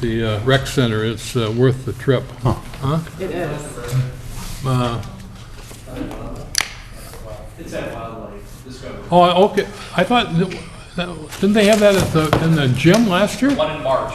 the rec center, it's worth the trip. Huh? It is. It's at Wildlife Discovery. Oh, okay. I thought, didn't they have that in the gym last year? One in March.